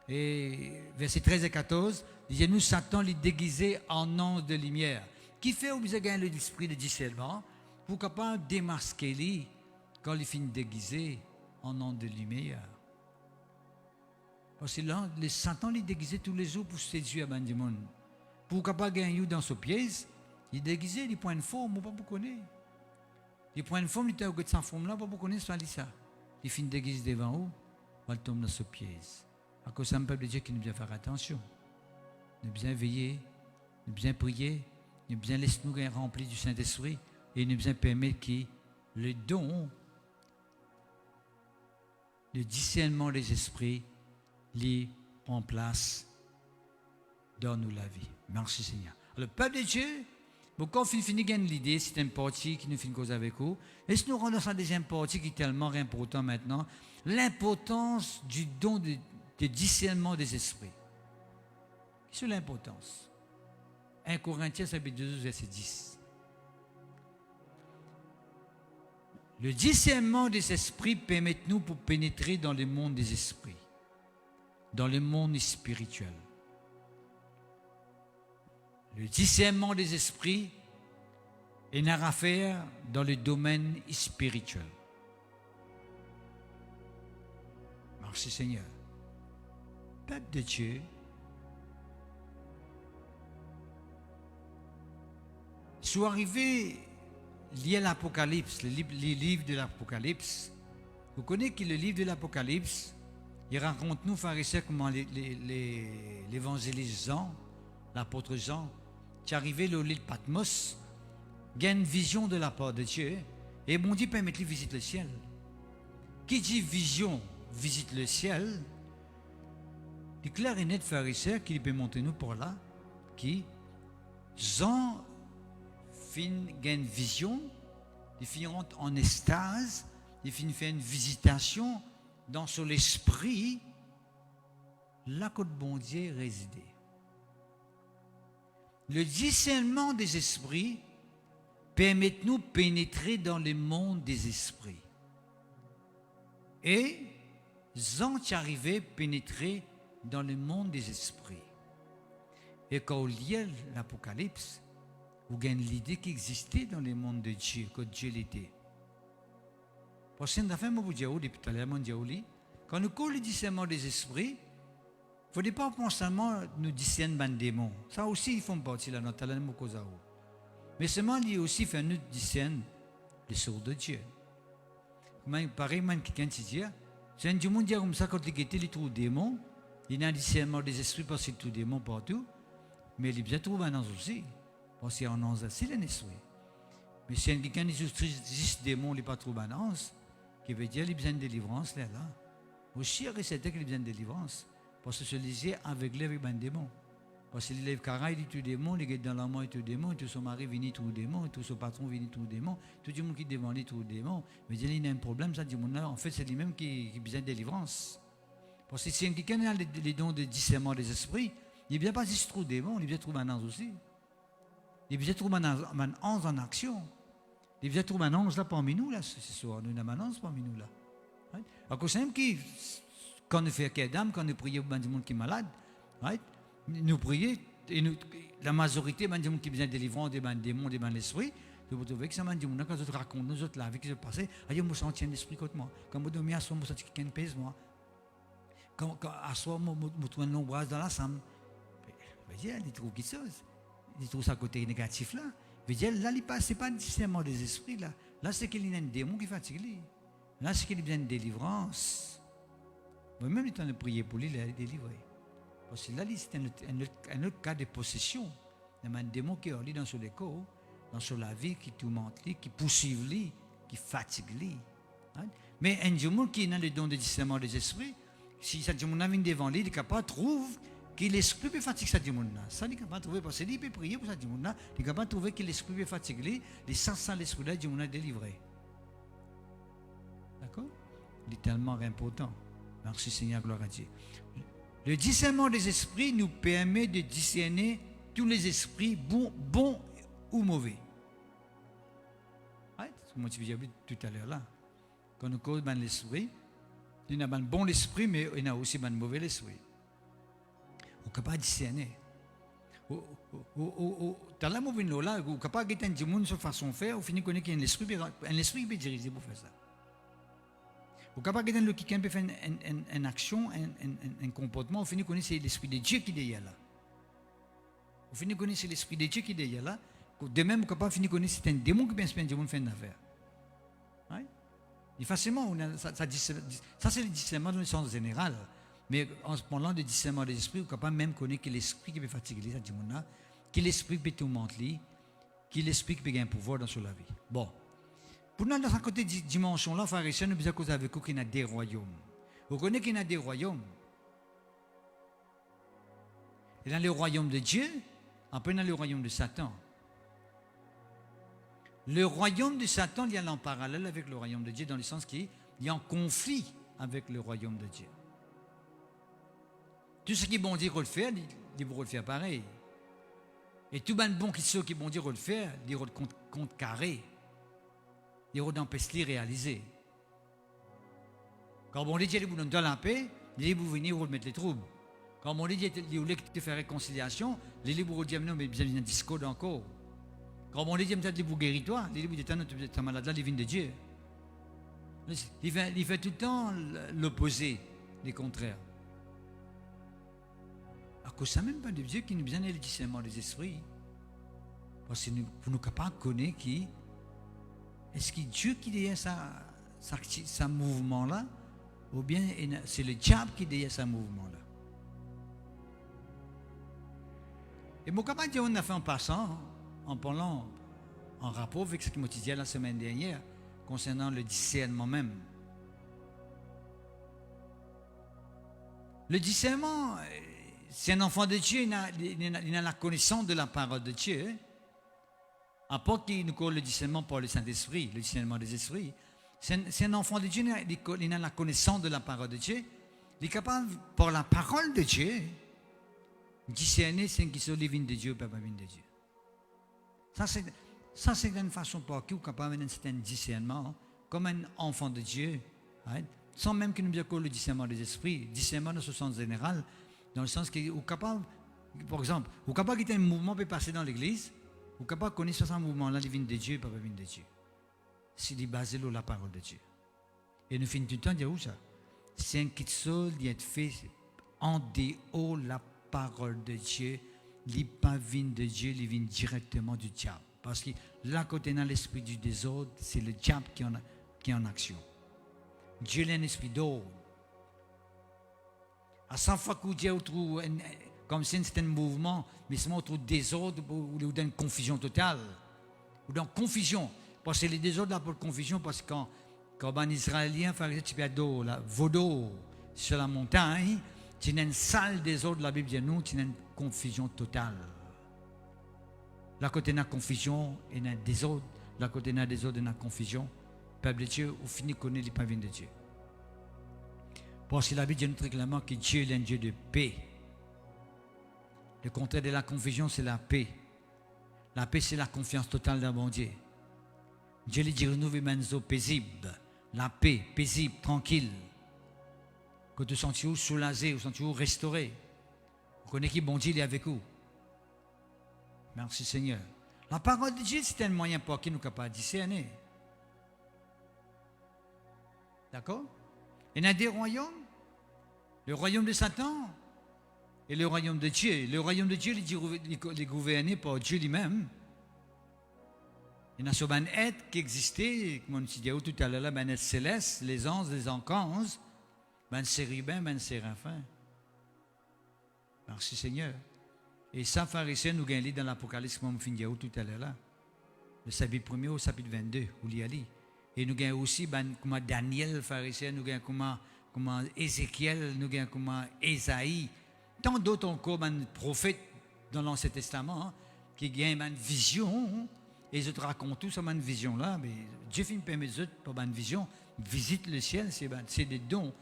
Et verset 13 et 14, il dit nous Satan les déguisé en ange de lumière. Qui fait obliger gagner l'esprit de discernement pour capable démasquer lui quand il finit déguisé en ange de lumière. Parce que là, les Satan les déguisé tous les jours pour séduire à du monde. Pour capable gagner dans ce pièce, il déguisé, il point de forme, on pas beaucoup connaître. Il point de forme, il était au de sa forme là, pas beaucoup connaître ça. Il finit déguisé devant vous, il tombe dans ce pièce. À cause d'un peuple de Dieu qui nous bien faire attention. Nous bien veiller, nous bien prier, nous bien laisser nous remplir du Saint-Esprit et nous bien permettre que le don, le discernement des esprits, les en place dans nous la vie. Merci Seigneur. Le peuple de Dieu, quand on finit l'idée, c'est une partie qui nous fait une cause avec vous. Et si nous rendons ça deuxième partie qui est tellement important maintenant, l'importance du don de discernement des esprits. C'est l'importance. 1 Corinthiens chapitre 12, verset 10. Le discernement des esprits permet nous pour pénétrer dans le monde des esprits, dans le monde spirituel. Le discernement des esprits est une affaire dans le domaine spirituel. Merci Seigneur. Peuple de Dieu, soit arrivé lié à l'Apocalypse, le livre de l'Apocalypse, vous connaissez que le livre de l'Apocalypse, il raconte nous, frères et sœurs, comment l'évangéliste Jean, l'apôtre Jean, qui est arrivé au l'île Patmos, a une vision de la part de Dieu, et bon Dieu permet de visiter le ciel. Qui dit vision, visite le ciel, il est clair et net, frères et sœurs, qu'il peut montrer nous pour là, qui Jean a une vision, il finit en extase, il finit faire une visitation dans son esprit, là que bon Dieu résidait. Le discernement des esprits permet de nous pénétrer dans le monde des esprits. Et Jean est arrivé à pénétrer dans le monde des esprits. Et quand on lit l'Apocalypse, vous gagnez l'idée qu'il existait dans le monde de Dieu, que Dieu l'était. Parce que depuis tout à l'heure, quand nous coulons le discernement des esprits, il ne faut pas constamment nous discerner des démons. Ça aussi, ils font partie de notre talent. Mais seulement, il aussi fait nous discerner les sourds de Dieu. Pareil, quelqu'un qui dit, c'est un du monde comme ça, quand il trouve des démons, il y a un discernement des esprits parce qu'il trouve des démons partout, mais il bien trouve un ange aussi. Parce qu'il y a un ange, c'est un esprit. Mais si quelqu'un qui trouve 10 démons, il n'a pas trouvé un ange, qui veut dire qu'il a besoin de délivrance, là. Aussi, c'était qu'il a besoin de délivrance. Parce que se lisait aveuglé avec un démon. Parce qu'il lève carré, il dit tout démon, il est dans la main, il tout démon, tout son mari vient tout démon, tout son patron vient tout démon, tout le monde qui devant lui tout démon. Mais il y a un problème, ça dit, en fait, c'est lui-même qui a besoin de délivrance. Parce que si quelqu'un a les dons de discernement des esprits, il ne vient pas juste trouver démon, il vient trouver un ange aussi. Il vient trouver un ange en action. Il vient trouver un ange là parmi nous, là, ce soir. Nous avons un ange parmi nous, là. Alors, c'est même qui. Quand nous faisons qu'un dame, quand nous prions pour des gens qui sont malades, right? Nous prions, et la majorité des gens qui ont besoin de délivrance, des démons, des l'esprit, vous trouvez que ça m'a dit, quand je raconte, nous autres, la vie qui se passait, je me sens un esprit contre moi. Quand je dormais à soi, je me sens quelqu'un pèse moi. Quand à soi, je trouve un ombrage dans la chambre. Je dis, il trouve quelque chose. il trouve ça côté négatif là. Il veut dire, là, ce n'est pas le discernement des esprits là. Là, c'est qu'il y a un démon qui fatigue lui. Là, c'est qu'il y a besoin de délivrance. Moi-même, il temps de prier pour lui, il est délivré. Parce que là, c'est un autre cas de possession. Il y a un démon qui est dans son écho, dans son la vie, qui tourmente lui, qui poursuit lui, qui fatigue lui. Mais un démon qui est dans le don de discernement des esprits, si ce démon vient devant lui, il est capable de trouver que l'esprit peut fatiguer ce démon-là. Ça, il est capable de trouver, parce qu'il peut prier pour ce démon-là, il est capable de trouver que l'esprit peut fatiguer lui, et sans l'esprit-là, le démon est délivré. D'accord? Il est tellement important. Merci Seigneur, gloire à Dieu. Le discernement des esprits nous permet de discerner tous les esprits, bons ou mauvais. Comme tu disais tout à l'heure là. Quand nous cause l'esprit, il y a un bon esprit, mais il y a aussi un mauvais esprit. On est capable de discerner. Dans la mauvaise là, on est capable de dire un monde sur façon de faire, on finit de connaître qu'il y a un esprit qui peut diriger pour faire ça. On est capable de dire que quelqu'un peut faire une action, un comportement, on finit de connaître c'est l'esprit de Dieu qui est derrière là. On finit de connaître c'est l'esprit de Dieu qui est derrière là. De même, on est capable de finir de connaître c'est un démon qui peut inspirer un démon de faire une affaire. Et facilement, ça c'est le discernement dans le sens général. Mais en ce moment de discernement des esprits, on est capable même de connaître que l'esprit qui peut fatiguer ça démon-là, que l'esprit peut tourmenter, que l'esprit qui peut gagner un pouvoir dans la vie. Bon. Pour nous, dans ce côté dimension-là, frères et sœurs, nous avons besoin de cause avec vous qu'il y a des royaumes. Vous connaissez qu'il y a des royaumes. Et dans le royaume de Dieu, après dans le royaume de Satan. Le royaume de Satan, il y a en parallèle avec le royaume de Dieu, dans le sens qu'il y a un conflit avec le royaume de Dieu. Tout ce qui est bon dire qu'on le fait, il vont le faire pareil. Et tout le bon qui sait qui bon dire qu'on le fait, il vont contre carré. Il vont d'empêcher de réaliser. Quand on dit qu'il vous donne la paix, il vous venez vous mettre les troubles. Quand on dit qu'il voulait faire réconciliation, il vous dit non, mais bien un discours encore. Quand on dit qu'il vous guérit toi, il vous dit tu es malade là, il vient de Dieu. Il fait tout le temps l'opposé, les contraires. À cause ça même pas de Dieu qui nous besoin le discernement des esprits. Parce que nous sommes capables de connaître qui est-ce que Dieu qui est sa mouvement là, ou bien c'est le diable qui est sa mouvement là. Et mon capable de dire on a fait en passant, en parlant en rapport avec ce que je disais la semaine dernière concernant le discernement même. Le discernement, c'est un enfant de Dieu, il a la connaissance de la parole de Dieu. À part qu'il nous colle le discernement par le Saint-Esprit, le discernement des esprits. C'est un enfant de Dieu, il a la connaissance de la parole de Dieu. Il est capable, par la parole de Dieu, discerner ce qui sont les vignes de Dieu ou pas les vignes de Dieu. Ça, c'est une façon par qui on est capable d'un certain discernement, comme un enfant de Dieu, sans même qu'il nous dise le discernement des esprits, discernement dans ce sens général, dans le sens qu'il est capable, par exemple, on est capable qu'il y ait un mouvement qui peut passer dans l'église, on est capable de connaître ce mouvement-là, les vignes de Dieu, pas les vignes de Dieu. S'il est basé sur la parole de Dieu. Et nous finissons tout le temps de dire où ça? C'est un kit seul qui est fait en dehors de la parole de Dieu, les pas vignes de Dieu, les vignes directement du diable. Parce que là, côté dans l'esprit du désordre, c'est le diable qui est en action. Dieu est un esprit d'ordre. À chaque fois que Dieu trouve, comme si c'était un mouvement, mais c'est un désordre ou une confusion totale. Ou dans confusion. Parce que les désordres là pour la confusion, parce que quand un Israélien fait tu peux d'eau, là, vaudou sur la montagne, tu as une salle désordre, la Bible dit nous, tu as une confusion totale. Là, côté de la confusion, il y a un désordre. Là, côté de la désordre, il y a une confusion. Peuple de Dieu, au fini, connaît les pavines de Dieu. Parce que la Bible dit nous très clairement que Dieu est un Dieu de paix. Le contraire de la confusion, c'est la paix. La paix, c'est la confiance totale dans mon Dieu. Dieu lui dit renouveler manzo paisible. La paix, paisible, tranquille. Que tu sens soulagé, ou sens restauré. Vous connaissez qui bon Dieu il est avec vous. Merci Seigneur. La parole de Dieu, c'est un moyen pour qui nous sommes capables de discerner. D'accord? Il y a des royaumes. Le royaume de Satan, et le royaume de Dieu. Le royaume de Dieu, il est gouverné par Dieu lui-même. Il y a sur un être qui existait, comme on disait tout à l'heure, un être céleste, les anges, les archanges, un chérubin, un séraphin. Merci Seigneur. Et ça, pharisien, nous gagnons dans l'Apocalypse, comme on finit tout à l'heure, le chapitre 1er au chapitre 22, où il y a dit. Et nous gagnons aussi, comme Daniel, pharisien, nous gagnons comme Ézéchiel, nous gagnons comme Ésaïe, tant d'autres encore, prophètes dans l'Ancien Testament, qui gagnent une vision, et ils te racontent tout ça, une vision-là, mais Dieu finit permet pour une vision, visite le ciel, c'est des dons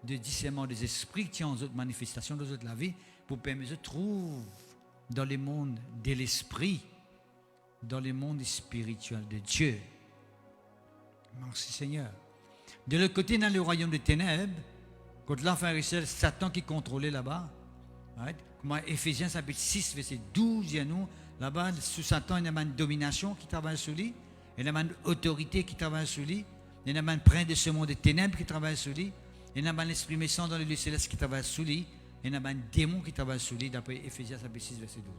de discernement des esprits qui ont d'autres manifestations dans la vie, pour permettre de trouver dans le monde de l'esprit, dans le monde spirituel de Dieu. Merci Seigneur. De l'autre côté, dans le royaume des ténèbres, quand l'enfer est Satan qui contrôlait là-bas, right? Comme Éphésiens chapitre 6, verset 12, il y a nous, là-bas, sous Satan, il y a une domination qui travaille sur lui, il y a une autorité qui travaille sur lui, il y a un prince de ce monde des ténèbres qui travaille sur lui, il y a un esprit méchant dans le lieu céleste qui travaille sur lui, il y a un démon qui travaille sur lui, d'après Éphésiens chapitre 6, verset 12.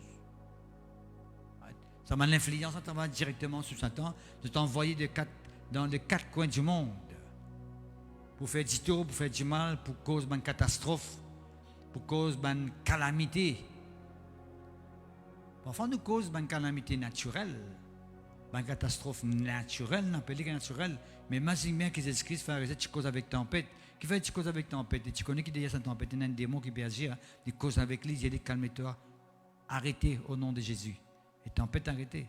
Right? Ça m'a l'influence, ça travaille directement sur Satan, de t'envoyer dans les quatre coins du monde pour faire du tort, pour faire du mal, pour cause d'une catastrophe, pour cause d'une calamité. Parfois, nous cause d'une calamité naturelle, une catastrophe naturelle, on appelle naturelle, mais imagine bien que Jésus-Christ fait tu causes avec tempête. Qui fait tu causes avec tempête? Et tu connais qui derrière cette tempête, il y a un démon qui peut agir, il cause avec lui, il dit calme-toi, arrêtez au nom de Jésus. Et tempête arrêtée.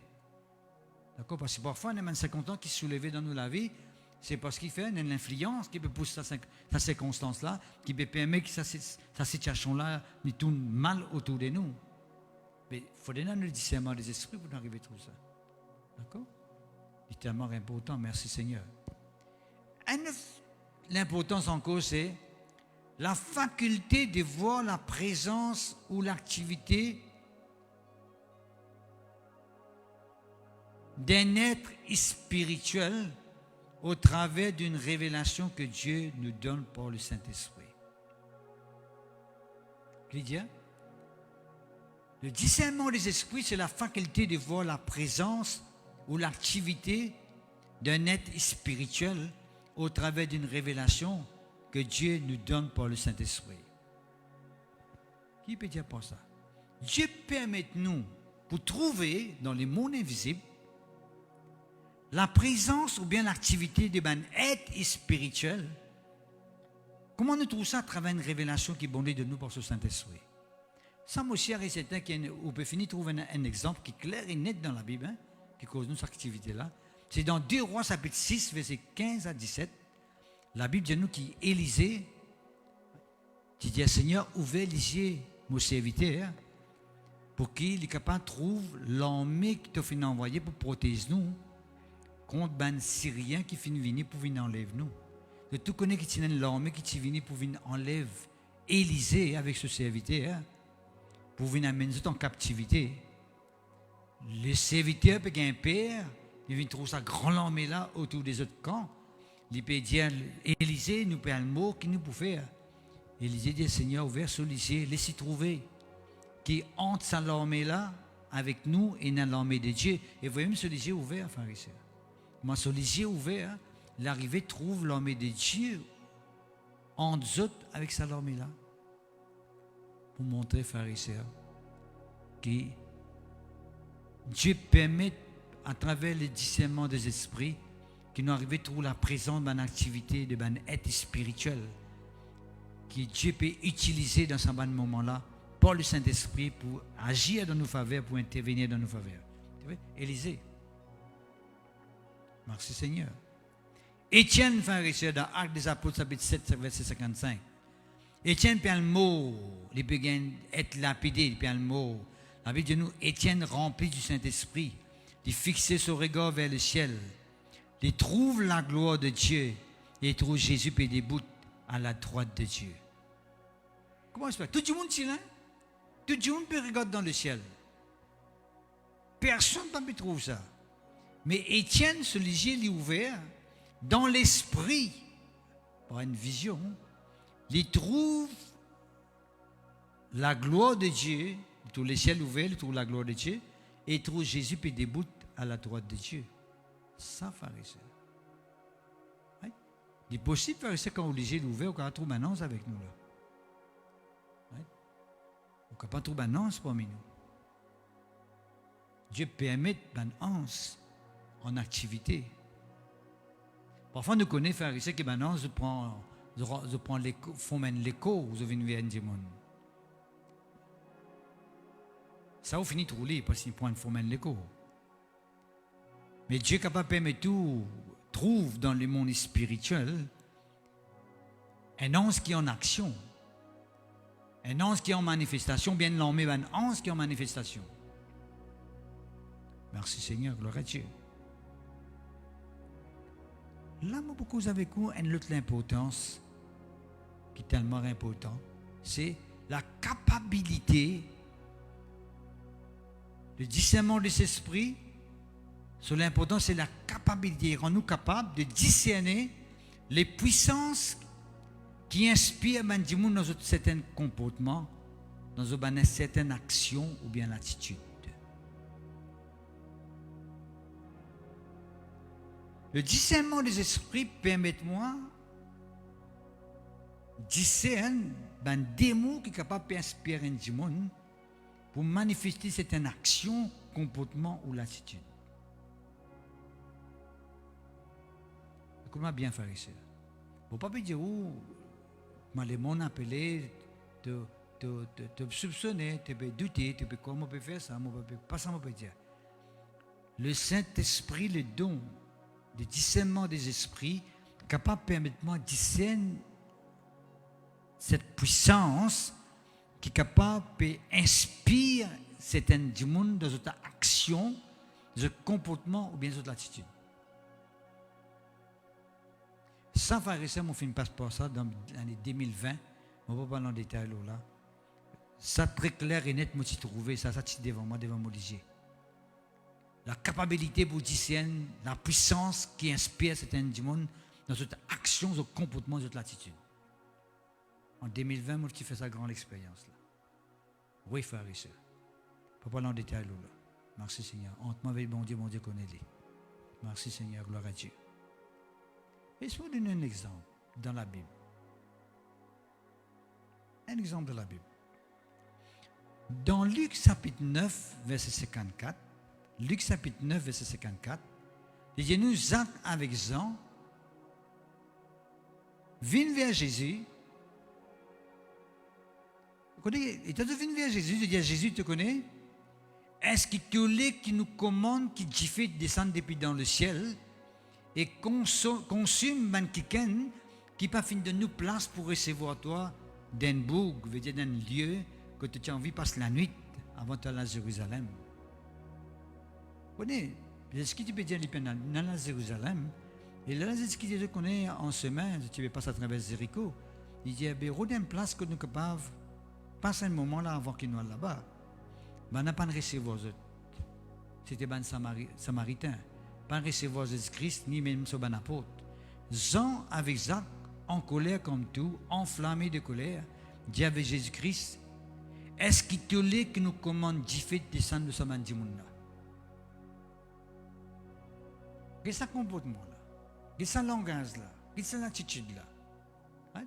D'accord? Parce que parfois, on a 50 ans qui se soulèvent dans nous la vie, c'est parce qu'il fait une influence qui peut pousser cette circonstance-là, qui peut permettre que cette situation-là nous tourne mal autour de nous. Mais il faut donner le discernement des esprits pour arriver à tout ça. D'accord? C'est tellement important, merci Seigneur. L'importance encore, c'est la faculté de voir la présence ou l'activité d'un être spirituel au travers d'une révélation que Dieu nous donne par le Saint-Esprit. Lydia? Le discernement des esprits, c'est la faculté de voir la présence ou l'activité d'un être spirituel au travers d'une révélation que Dieu nous donne par le Saint-Esprit. Qui peut dire pour ça? Dieu permet nous, pour trouver dans les mondes invisibles, la présence ou bien l'activité d'un être spirituel. Comment nous trouvons ça à travers une révélation qui est bondée de nous par ce Saint-Esprit? Ça, mon cher, c'est certain qu'on peut finir trouver un exemple qui est clair et net dans la Bible, qui cause nous cette activité-là. C'est dans 2 Rois, chapitre 6, versets 15 à 17. La Bible dit nous qui Élisée, qui dit Seigneur, ouvre les yeux, mon serviteur, pour qu'il est capable de trouver l'armée qui t'a fait envoyer pour protéger nous contre les Syriens qui finissent venir pour venir enlever nous. De tout connaît qui tient l'armée qui est venue pour venir enlever Élisée avec ce serviteur, pour venir amener en captivité. Les serviteurs peuvent un père, ils viennent trouver sa grande armée là autour des autres camps. Il peut dire Élisée, nous peut un mot qui nous peut faire. Élisée dit Seigneur, ouvert sur l'Élisée, laissez trouver qui entre sa l'armée là avec nous et dans l'armée de Dieu. Et vous voyez même sur les yeux ouverts, pharisiens. Moi, sur les yeux ouverts, l'arrivée trouve l'armée de Dieu entre autres avec sa armée là. Pour montrer, pharisiens, que Dieu permet, à travers le discernement des esprits, qu'il nous arrive à trouver la présence d'une activité, d'un être spirituel, que Dieu peut utiliser dans ce moment-là, par le Saint-Esprit, pour agir dans nos faveurs, pour intervenir dans nos faveurs. Élisée. Merci Seigneur. Étienne, pharisien, dans Actes des Apôtres, chapitre 7, verset 55. Étienne peut le mot, il peut être lapidé, il peut le mot. La Bible dit nous, Étienne rempli du Saint-Esprit, il fixait son regard vers le ciel, il trouve la gloire de Dieu, et il trouve Jésus et debout à la droite de Dieu. Comment ça se fait? Tout le monde est là? Tout le monde peut regarder dans le ciel. Personne ne peut trouver ça. Mais Étienne, ce yeux est ouvert, dans l'esprit, par une vision, il trouve la gloire de Dieu, tous les ciels ouverts, trouve la gloire de Dieu, et trouve Jésus puis debout à la droite de Dieu. Ça, pharisien. Oui. Il est possible, pharisien, quand on lit l'ouvert, on trouve une annonce avec nous. Là. Oui. On ne peut pas trouver une annonce parmi nous. Dieu permet une annonce en activité. Parfois, nous connaissons, pharisien, que maintenant, je prends l'écho, l'écho, vous avez une vie du monde. Ça, vous finit de rouler parce qu'il prend une forme l'écho. Mais Dieu est capable de permettre tout, trouve dans le monde spirituel un ange qui est en action, un ange qui est en manifestation, bien nommé, un ange qui est en manifestation. Merci Seigneur, gloire à Dieu. Là, moi, beaucoup avec vous, une autre importance qui est tellement importante, c'est la capacité, le discernement de cet esprit. Sur l'important, c'est la capacité, rend-nous capables de discerner les puissances qui inspirent dans un certain comportement, dans une certaine action ou bien l'attitude. Le discernement des esprits permet-moi de discerner des mots qui sont capables d'inspirer un monde pour manifester certaines actions, comportement ou l'attitude. Comment bien faire ça? Il ne faut pas dire où les gens appelés te soupçonner, te douter, te comment on peut faire ça, pas ça on peut dire. Le Saint-Esprit, le don de discernement des esprits, capable de permettre moi de discerner cette puissance qui est capable d'inspirer certaines du monde dans notre action, dans notre comportement ou bien dans notre attitude. Sans faire ça, mon film passe par ça dans l'année 2020. On ne va pas parler en détail là. Ça très clair et net, moi j'ai trouvé ça devant moi, devant mon lycée. La capacité pour discerner la puissance qui inspire certains du monde dans cette action, ce comportement, cette attitude. En 2020, moi j'ai fait sa grande expérience là. Oui, frère et sœurs. On ne va pas parler en détail là. Merci Seigneur. Entre moi avec bon Dieu connaît-les. Merci Seigneur, gloire à Dieu. Et je vais vous donner un exemple dans la Bible. Un exemple de la Bible. Dans Luc chapitre 9, verset 54, Luc chapitre 9, verset 54, il dit nous, Jacques avec Jean, viennent vers Jésus. Vous connaissez, et tu viens vers Jésus, tu dis à Jésus, tu connais? Est-ce qu'il te l'est qui nous commande, qui dit fait descendre depuis dans le ciel? Et consume quelqu'un qui n'a pas fini de nous place pour recevoir toi d'un bourg, veut dire d'un lieu que tu as envie de passer la nuit avant d'aller à Jérusalem. Vous connaissez, ce que tu peux dire dans la Jérusalem, et là, c'est ce que tu connais en semaine, tu veux passer à travers Jéricho. Il dit, il y a une place que nous sommes capables de passer un moment là avant qu'il nous aille là-bas. Mais on n'a pas de recevoir. C'était un Samaritain. Pas recevoir Jésus-Christ, ni même son bon apôtre. Jean avec Jacques, en colère comme tout, enflammé de colère, dit avec Jésus-Christ, est-ce qu'il te l'est que nous commande d'y faire descendre de ce monde là? Qu'est-ce que ce comportement-là? Qu'est-ce que ce langage-là? Qu'est-ce que cette attitude-là? Hein?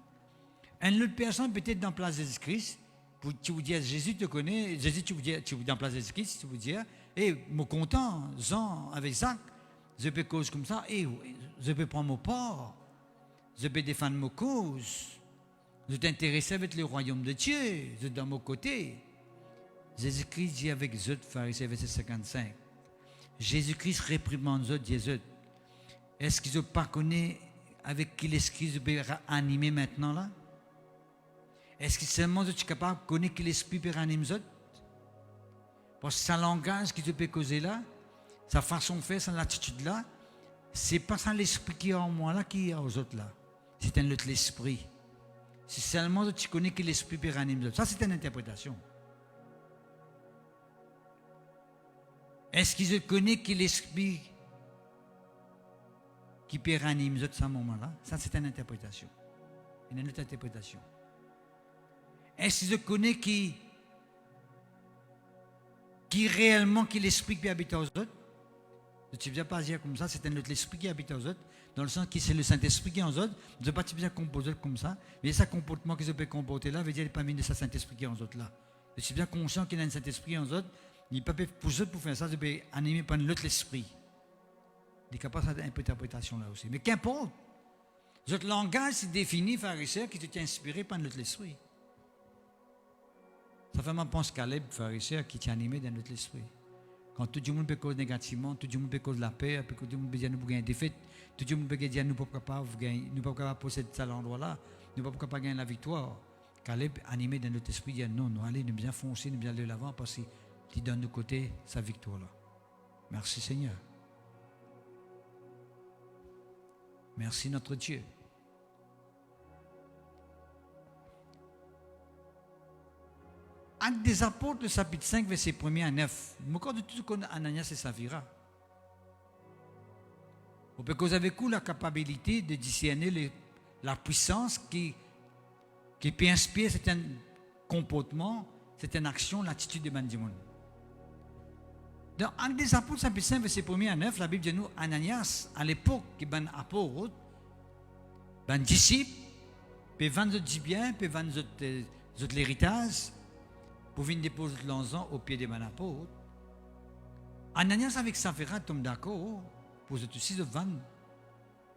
Une autre personne peut-être dans la place de Jésus-Christ, pour tu vous dire, Jésus te connaît, Jésus tu vous dis, dans la place de Jésus-Christ, tu vous dire, moi content, Jean avec Jacques, je peux cause comme ça, et je peux prendre mon part, je peux défendre ma cause, je t'intéresser avec le royaume de Dieu, je suis dans mon côté. Jésus-Christ dit avec eux, pharisiens, verset 55, Jésus-Christ réprimande eux, dit eux, est-ce qu'ils n'ont pas connu avec qui l'esprit je peux animer maintenant là? Est-ce que seulement je suis capable de connaître qui l'esprit peut animer eux? Parce que sa langage qui te peut causer là, sa façon de faire, son attitude là, c'est pas ça l'esprit qui est en moi là, qui est aux autres là. C'est un autre l'esprit. Si seulement tu connais que l'esprit peut ranimer. Ça, c'est une interprétation. Est-ce que je connais que l'esprit qui peut ranimer à ce moment-là? Ça, c'est une interprétation. Une autre interprétation. Est-ce que je connais qui réellement qui l'esprit qui habite aux autres? Je ne vais pas dire comme ça, c'est un autre esprit qui habite aux autres, dans le sens que c'est le Saint-Esprit qui est aux autres. Je ne vais pas bien composer comme ça, mais ce comportement que je peux comporter là veut dire qu'il n'est pas mis de ce Saint-Esprit qui est aux autres là. Je suis bien conscient qu'il y a un Saint-Esprit en autres, il ne peut pas pour faire ça, je peux animer par l'autre esprit. Il est capable de cette interprétation là aussi. Mais qu'importe, votre langage c'est défini, pharisien, qui est inspiré par l'autre esprit. Ça fait moi pense Caleb, pharisien, qui est animé d'un autre esprit. Quand tout le monde peut cause négativement, tout le monde peut cause la paix, tout le monde peut dire nous gagner des défaites, tout le monde peut dire nous ne sommes pas capables de posséder cet endroit-là, nous ne sommes pas capables de gagner la victoire. Caleb, animé d'un autre esprit, dit non, nous allons bien foncer, nous bien aller de l'avant parce qu'il donne de côté sa victoire-là. Merci Seigneur. Merci notre Dieu. Actes des apôtres, le chapitre 5, verset 1 à 9. Je me rappelle de tout ce qu'on a Ananias et Saphira. Parce que vous avez la capacité de discerner la puissance qui peut inspirer certains comportements, certaines actions, l'attitude de Bandimon. Dans Actes des apôtres, chapitre 5, verset 1 à 9, la Bible dit nous, Ananias, à l'époque, qui est un apôtre, un disciple, peut vendre du bien, peut vendre l'héritage, pour venir déposer l'argent au pied des apôtres. Ananias avec Saphira tombe d'accord pour aussi de vendre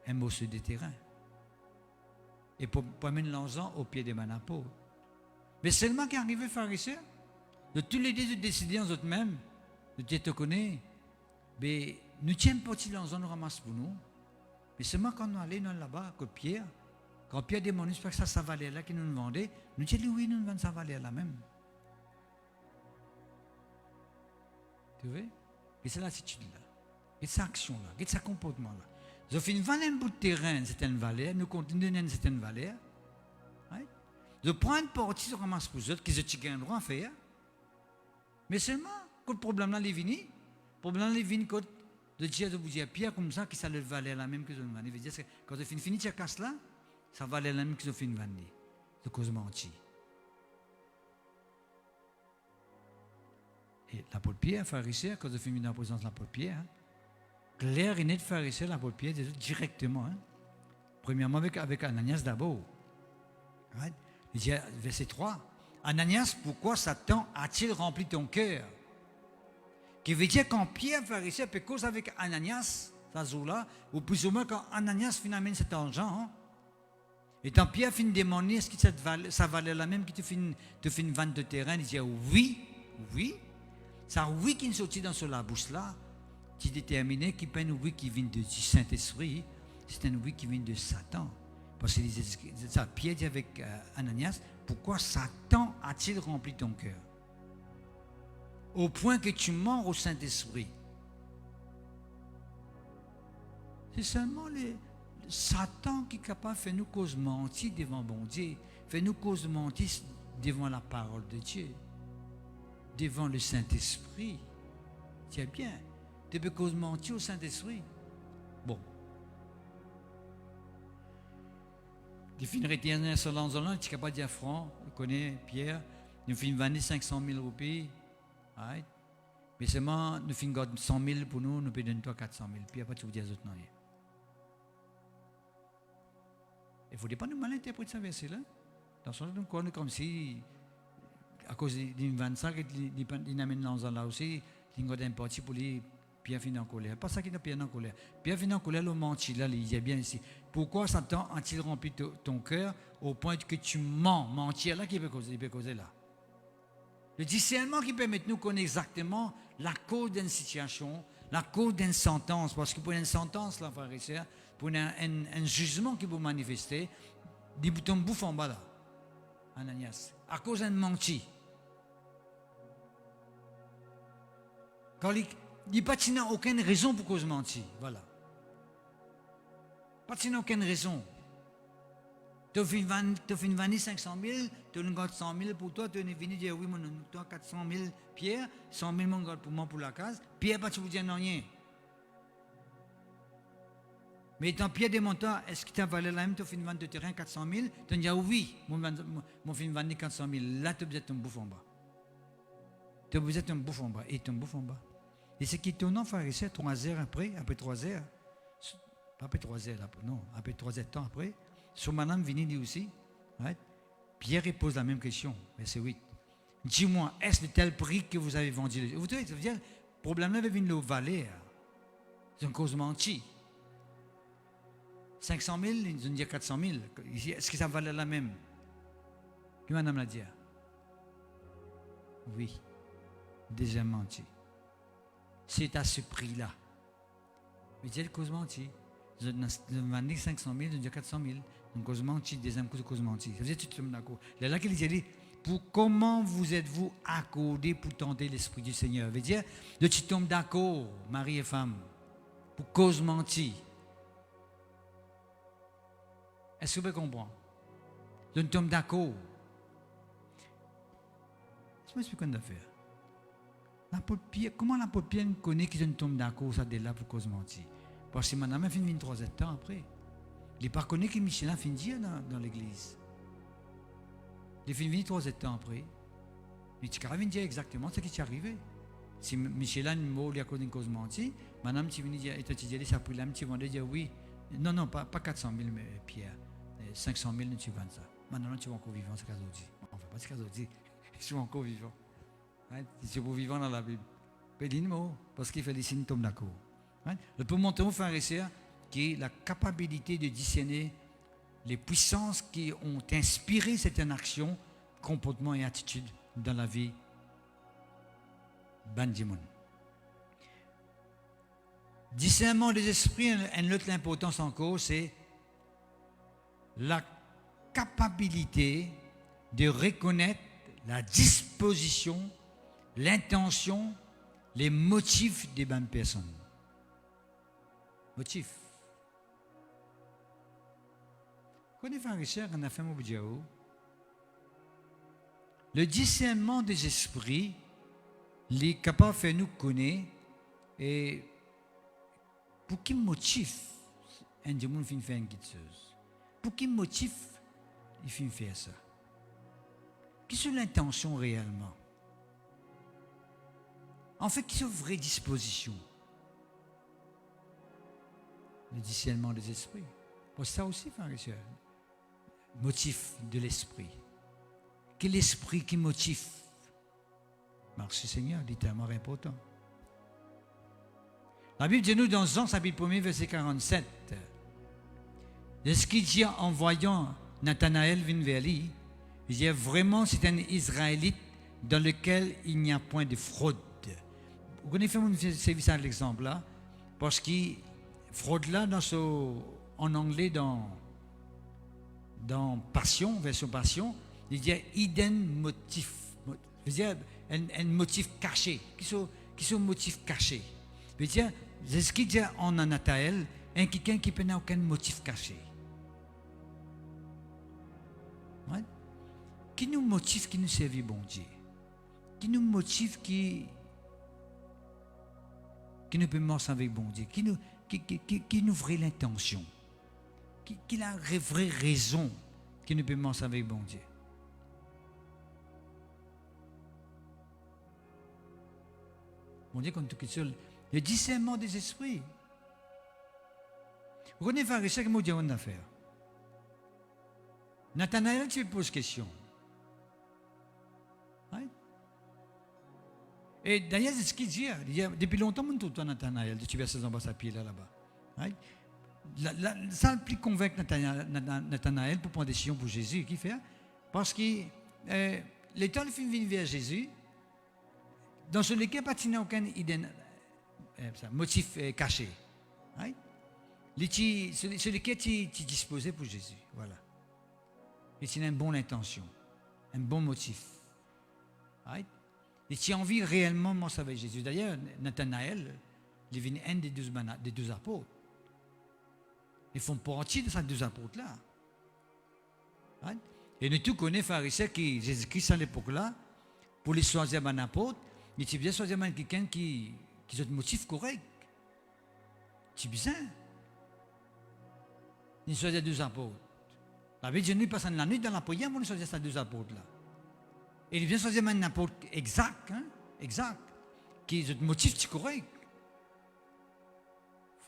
un morceau de terrain et pour amener l'argent au pied des apôtres. Mais seulement quand arrivé pharisien, de tous les deux de décider en eux-mêmes, de te connaître, mais nous tiens pas si l'argent nous ramasse pour nous. Mais seulement quand nous allons là-bas, quand Pierre demande, c'est que ça valait là qu'il nous vendait, nous disons oui, nous vendons ça valait là même. Tu vois? Et c'est l'attitude-là, et cette action-là, et ce comportement-là. Je finis vendre un bout de terrain, c'est une valeur, nous continuons à c'est une valeur. Right? Je prends une partie, je ramasse pour eux, qu'ils ont un droit à faire. Mais seulement, quand le problème-là est venu, le problème-là est venu quand de dire, de vous dire, Pierre, comme ça, que ça le valait la même que je vends. Il veut dire que quand je finis cette casse-là, ça valait la même que je finis vendre. C'est cause menti. Et l'apôtre Pierre, pharisien, quand je finis dans la présence de l'apôtre Pierre, clair et net pharisien, l'apôtre Pierre, directement. Premièrement, avec Ananias d'abord. Right? Il dit, verset 3, Ananias, pourquoi Satan a-t-il rempli ton cœur? Qui veut dire quand Pierre, pharisien, peut causer avec Ananias, ça jour-là, ou plus ou moins quand Ananias finalement cet argent, et quand Pierre finit de demander, est-ce que ça valait la même que tu finis vendre de terrain, il dit oui. Ça oui qui est sorti dans ce bouche-là, qui déterminait qu'il n'est pas un oui qui vient du Saint-Esprit, c'est un oui qui vient de Satan. Parce que ça, Pierre dit avec Ananias, pourquoi Satan a-t-il rempli ton cœur? Au point que tu mens au Saint-Esprit. C'est seulement Satan qui est capable de faire nous cause mentir devant bon Dieu, faire nous cause mentir devant la parole de Dieu, devant le Saint-Esprit. Tiens bien, tu peux cause mentir au Saint-Esprit. Bon. Tu finirais tes sur l'anzolant, tu es capable de dire franc, tu connais Pierre, nous finissons vendre 500 000 roupies. Right? Mais seulement, nous finissons 100 000 pour nous, nous payons toi 400 000. Puis après, tu vous dis à autres non. Il ne faut pas nous mal interpréter ce verset-là. Dans ce sens, nous connaissons comme si, à cause d'une 25, il amène l'anzan là aussi, il a un parti pour lui, Pierre finit en colère. Pas ça qu'il a Pierre en colère. Pierre finit en colère, le menti là, il dit bien ici. Pourquoi Satan a-t-il rempli ton cœur au point que tu mens? Mentir là, qui peut causer là. Le discernement qui permet de nous connaître exactement la cause d'une situation, la cause d'une sentence. Parce que pour une sentence, là, frère et sœur, pour un jugement qui vous manifester, des boutons bouffent en bas là, Ananias, à cause d'un menti. Quand il n'y a aucune raison pour cause menti, voilà. Pas aucune raison. Tu as venu 500 000, tu as 100 000 pour toi, tu es venu dire oui, tu as 400 000 Pierre, 100 000 pour moi pour la case. Pierre, pas tu vous dire non rien. Mais étant Pierre des montants, est-ce qu'il t'a valé la même, tu as fait une vente de terrain 400 000? Tu as dit oui, mon fait une vente de 400 000. Là, tu as besoin de ton bouffe en bas. Tu as besoin de ton bouffe en bas. Et ton bouffe en bas. Et ce qui est étonnant, frère et sœur, 3 heures après 3 heures, après 3 heures, non, après 3 heures de temps après, son madame vient dit aussi, right? Pierre pose la même question, verset 8. Dis-moi, est-ce de tel prix que vous avez vendu? Vous savez, le problème là, vient de valer. C'est une cause menti. 500 000, ils ont dit 400 000. Est-ce que ça valait la même? Puis madame l'a dit. Oui, déjà menti. C'est à ce prix-là. Mais c'est le cause menti. Ils ont vendu 500 000, ils ont dit 400 000. Donc cause menti, deuxième cause menti. Ça veut dire que tu te mets d'accord. Là qu'il dit, pour comment vous êtes-vous accordés pour tenter l'Esprit du Seigneur? Ça veut dire, de tu tombes d'accord, mari et femme, pour cause menti. Est-ce que vous comprenez? Je ne tombe d'accord. Je me suis quoi faire. Comment l'apôtre Pierre connaît qu'ils ne tombent d'accord, ça de là pour cause menti? Parce que madame a fini 23 ans après. Il n'est pas connu que Michelin a fini dans l'église. Il a fini 3 ans après. Il a dire exactement ce qui est arrivé. Si Michelin m'a connu une cause menti, madame tu viens dire, et tu dis, ça a pris l'âme, tu vas dire oui. Non, pas 400 000, mais Pierre. 500 000, tu vends ça. Maintenant, tu vas encore vivant, c'est ce qu'on dit. Enfin, pas ce qu'on dit. Je suis encore vivant. Si tu es vivant dans la Bible. Pédine-moi, parce qu'il fait des signes tombent d'accord. Je peux montrer aux frères et sœurs qui la capacité de discerner les puissances qui ont inspiré certaines actions, comportements et attitudes dans la vie bandimon. Discernement des esprits, une autre importance encore, c'est la capacité de reconnaître la disposition, l'intention, les motifs des bonnes personnes. Motifs. Quand les frères et sœurs, on a fait mon vidéo, le discernement des esprits, les capables de faire nous connaître et pour quel motif un démon fait faire une guideuse? Pour quel motif il fait faire ça? Quelle est l'intention réellement? En fait, quelle est la vraie disposition? Le discernement des esprits. Pour ça aussi, frère et sœur. Motif de l'esprit. Quel esprit qui motive? Merci Seigneur, c'est tellement important. La Bible dit nous dans Jean chapitre 1 verset 47. Ce qu'il dit en voyant Nathanaël venir vers lui, il dit vraiment c'est un Israélite dans lequel il n'y a point de fraude. Vous connaissez mon service à l'exemple là, parce que fraude là en anglais dans Passion, version Passion, il dit hidden motif. C'est-à-dire un motif caché. Qui sont motifs cachés. C'est-à-dire, c'est ce qu'il dit en Nathanaël, quelqu'un qui n'a aucun motif caché. Ouais? Qui nous motive qui nous servit bon Dieu? Qui nous motive qui nous peut marcher avec bon Dieu? Qui nous vraie l'intention? Qui a la vraie raison qui nous peut marcher avec bon Dieu? Bon Dieu, comme tout seul, le discernement des esprits. Vous connaissez les pharisiens qui m'ont dit une affaire. Nathanaël, tu lui poses question. Right? Et d'ailleurs, c'est ce qu'il dit. Depuis longtemps, on tout Nathanaël, tu verses en bas sa pied là-bas. Right? Ça le plus convaincre Nathanaël pour prendre des décision pour Jésus. Qui fait? Parce que les temps, il vient vers Jésus. Dans ce lequel il n'y a aucun motif caché. Right? C'est lequel tu es disposé pour Jésus. Voilà. Et tu as une bonne intention, un bon motif. Right? Et tu as envie réellement de marcher avec Jésus. D'ailleurs, Nathanaël, il est venu un des 12 apôtres. Ils font partie de ces 2 apôtres-là. Right? Et nous tous connaissons les pharisiens qui, Jésus-Christ à l'époque-là, pour les choisir un apôtre, mais tu bien choisir quelqu'un qui a un motif correct. Tu bien. il choisit 12 apôtres. La Bible dit, nous passons la nuit dans la prière, on choisit ces 12 apôtres-là. Et il vient choisir un apôtre exact, hein, exact, qui est le motif correct.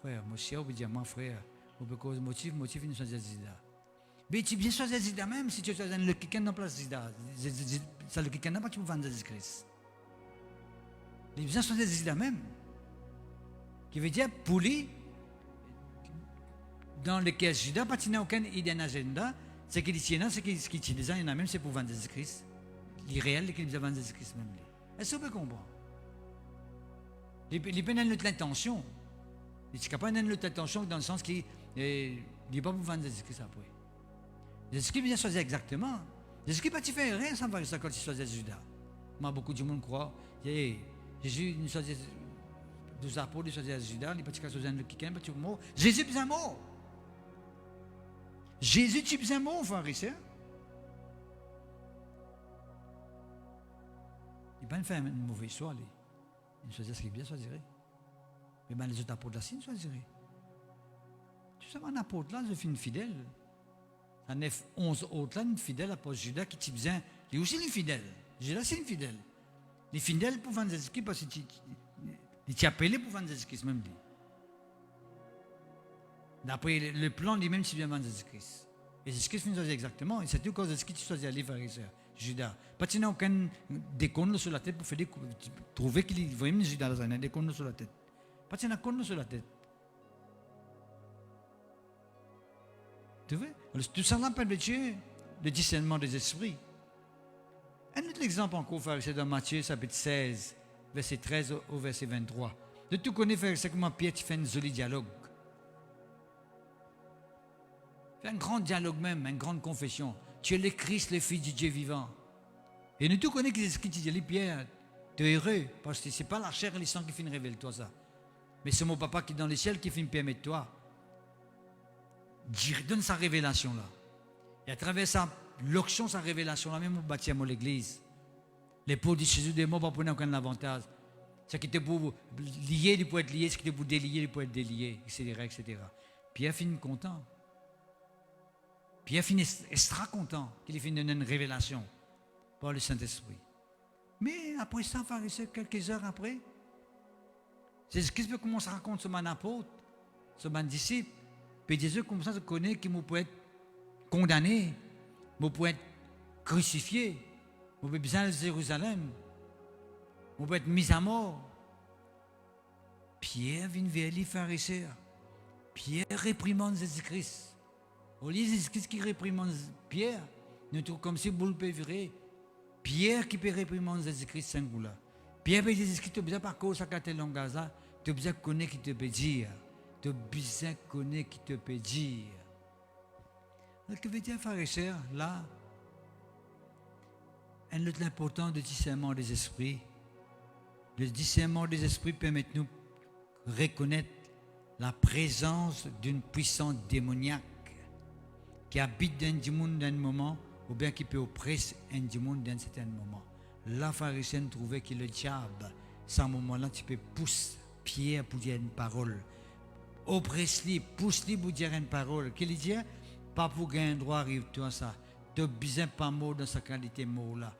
Frère, moi, je veux dire, moi, frère, on peut causer motif, il nous choisit Zida. Mais tu bien choisir Zida même si tu choisis le quelqu'un dans place Zida. Ça, le quelqu'un n'a pas, tu peux vendre Jésus-Christ. Il vient choisir Zida même. Qui veut dire, pour lui, dans lequel Judas n'a aucun idée d'agenda, ce qu'il tient, ce qu'il tient déjà, il y en a même, c'est pour vendre Jésus-Christ. L'irréel, qu'il a vendu Jésus-Christ même. Est-ce que vous pouvez comprendre? Il peut avoir l'intention. Il n'est pas avoir l'intention dans le sens qu'il n'est pas pour vendre Jésus-Christ après. Jésus-Christ vient choisir exactement. Jésus-Christ n'a pas fait rien sans faire ça quand il choisit Judas. Moi, beaucoup de monde croit. Jésus nous choisit 12 apôtres, il choisit Judas, il n'a pas choisi le quelqu'un, il n'a pas mort. Jésus est mort. Jésus est mort, pharisien. Il n'a pas fait une mauvaise histoire, lui. Il choisit ce qu'il bien choisirait. Mais ben, les autres apôtres là, ils choisiraient. Tu sais, un apôtre là, je suis une fidèle. Il y a 11 autres là, une fidèle, apôtre Judas qui t'y besoin. Il est aussi une fidèle. Judas, c'est une fidèle. Les fidèles pour vendre Jésus-Christ, parce qu'il t'y appelé pour vendre Jésus-Christ, même lui. D'après le plan, lui-même, il vient vendre Jésus-Christ. Et Jésus-Christ nous choisit exactement. Et c'est tout cause de ce qu'il choisit les pharisiens. Judas. Pas qu'il n'y a aucun déconne sur la tête pour faire trouver qu'il voit même Judas dans un déconne sur la tête. Pas qu'il y a un déconne sur la tête. Tu vois? Tout ça l'appelle de Dieu, le discernement des esprits. Un autre exemple encore, frère, c'est dans Matthieu, chapitre 16, verset 13 au verset 23. De tout connaître, frère, c'est comment Pierre fait un joli dialogue. Fait un grand dialogue même, une grande confession. Tu es le Christ, le Fils du Dieu vivant. Et nous tous connaissons que ce qui dit, Pierre, tu es heureux, parce que ce n'est pas la chair et le sang qui finissent révèle-toi ça. Mais c'est mon papa qui est dans les ciels qui finit permettre toi. Donne sa révélation là. Et à travers sa l'onction, sa révélation là, même au bâtiment de l'église. Les pauvres disent Jésus des mots, pas prendre aucun avantage. Ce qui était pour lier, il peut être lié, ce qui était pour délier, il peut être délié, etc., etc. Pierre finit content. Pierre finit extra content qu'il finisse donner une révélation par le Saint-Esprit. Mais après ça, pharisien, quelques heures après, Jésus-Christ commence à raconter sur mon apôtre, sur mon disciple. Puis Jésus commence à connaître qu'il peut être condamné, qu'il peut être crucifié, qu'il peut besoin de Jérusalem, qu'il peut être mis à mort. Pierre vient vers les pharisiens. Pierre réprimande Jésus-Christ. Au lieu de Jésus-Christ qui réprimande Pierre, nous trouvons comme si vous pouvez virer. Pierre qui peut réprimander Jésus-Christ, c'est un goût là. Pierre peut dire Jésus-Christ, tu as besoin par cause de ce langage là, tu as besoin de connaître qui te peut dire. Tu as besoin de connaître qui te peut dire. Alors, que veut dire, frères et sœurs, là, un autre important du discernement des esprits. Le discernement des esprits permet de nous reconnaître la présence d'une puissance démoniaque qui habite dans du monde d'un moment ou bien qui peut oppresser un du monde d'un certain moment. La pharisienne trouvait que le diable, à ce moment-là, tu peux pousser Pierre pour dire une parole. Oppresse-lui, pousse-lui pour dire une parole. Qu'il dit, pas pour gagner un droit, arrive-toi ça. Tu n'as besoin pas mot dans sa qualité mot-là.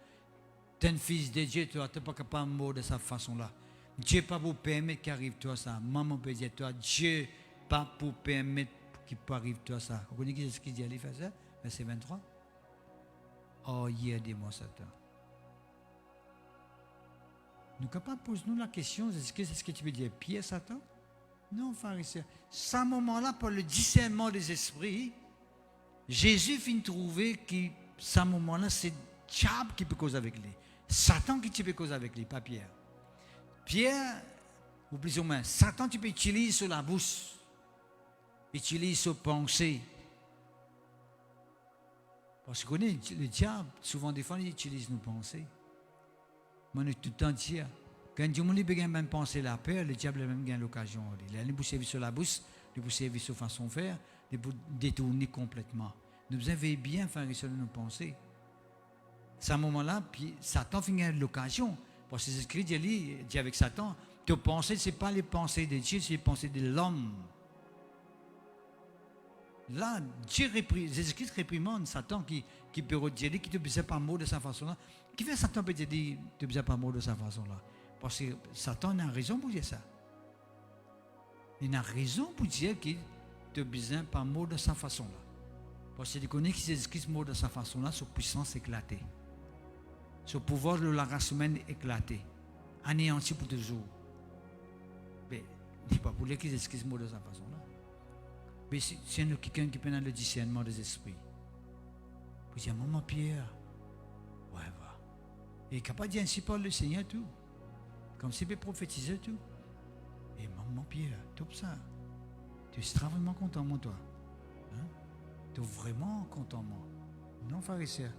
Tu es un fils de Dieu, tu n'es pas capable de mot de cette façon-là. Dieu pas pour permettre qu'arrive-toi ça. Maman peut dire, toi, Dieu pas pour permettre qu'il peut arrive-toi ça. Vous connaissez ce qu'il dit à l'Éphésiens, verset 23? Oh, hier, dis-moi Satan. Nous sommes capables de poser nous la question, est-ce que tu veux dire Pierre, Satan? Non, pharisien. À ce moment-là, pour le discernement des esprits, Jésus finit de trouver que, à ce moment-là, c'est diable qui peut causer avec lui. Satan qui peut causer avec lui, pas Pierre. Pierre, ou plus ou moins, Satan, tu peux utiliser sur la bouche, utilise sur pensée. Parce que le diable, souvent des fois, il utilise nos pensées. Moi, je tout le temps dire, quand Dieu m'a même pensé la peur, le diable a même gagné l'occasion. Il a les servir sur la bouche, il a servir sur façon de faire, il a détourner complètement. Nous avons bien faire sur nos pensées. À ce moment-là, puis Satan finit l'occasion. Parce que Jésus-Christ dit avec Satan, tes pensées, ce n'est pas les pensées de Dieu, c'est les pensées de l'homme. Là, Jésus-Christ réprimande Satan qui peut dire qui te disait pas mot de sa façon-là. Qui fait Satan peut te dire te disait pas mot de sa façon-là? Parce que Satan a raison pour dire ça. Il a raison pour dire qu'il te disait pas mot de sa façon-là. Parce qu'il connaît que Jésus-Christ mot de sa façon-là, sa puissance éclatée. Son pouvoir de la race humaine éclaté. Anéanti pour toujours. Mais il n'est pas pour lui que Jésus-Christ mot de sa façon-là. Mais c'est quelqu'un qui peut dans le discernement des esprits. Vous dites, maman Pierre, ouais, va. Il est capable de dire ainsi par le Seigneur tout. Comme s'il peut prophétiser tout. Et maman Pierre, tout ça. Tu es extrêmement content, moi, toi. Hein? Tu es vraiment content, moi. Non, pharisien.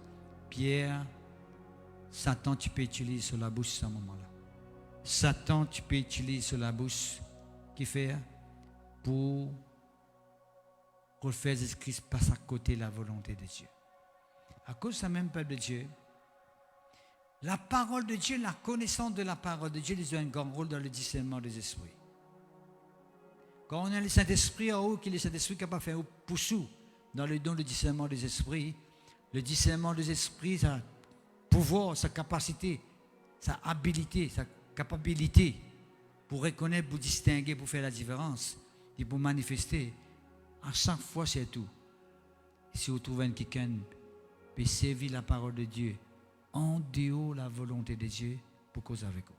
Pierre, Satan, tu peux utiliser sur la bouche à ce moment-là. Satan, tu peux utiliser sur la bouche qui fait pour refaire Jésus-Christ passe à côté de la volonté de Dieu. À cause de ça même peuple de Dieu, la parole de Dieu, la connaissance de la parole de Dieu, ils ont un grand rôle dans le discernement des esprits. Quand on a le Saint-Esprit en haut, qui est le Saint-Esprit capable de faire un poussou dans le don du discernement des esprits, le discernement des esprits, sa pouvoir, sa capacité, sa habilité, sa capacité pour reconnaître, pour distinguer, pour faire la différence et pour manifester. À chaque fois, c'est tout. Si vous trouvez quelqu'un qui servir la parole de Dieu en dehors de la volonté de Dieu pour causer avec vous.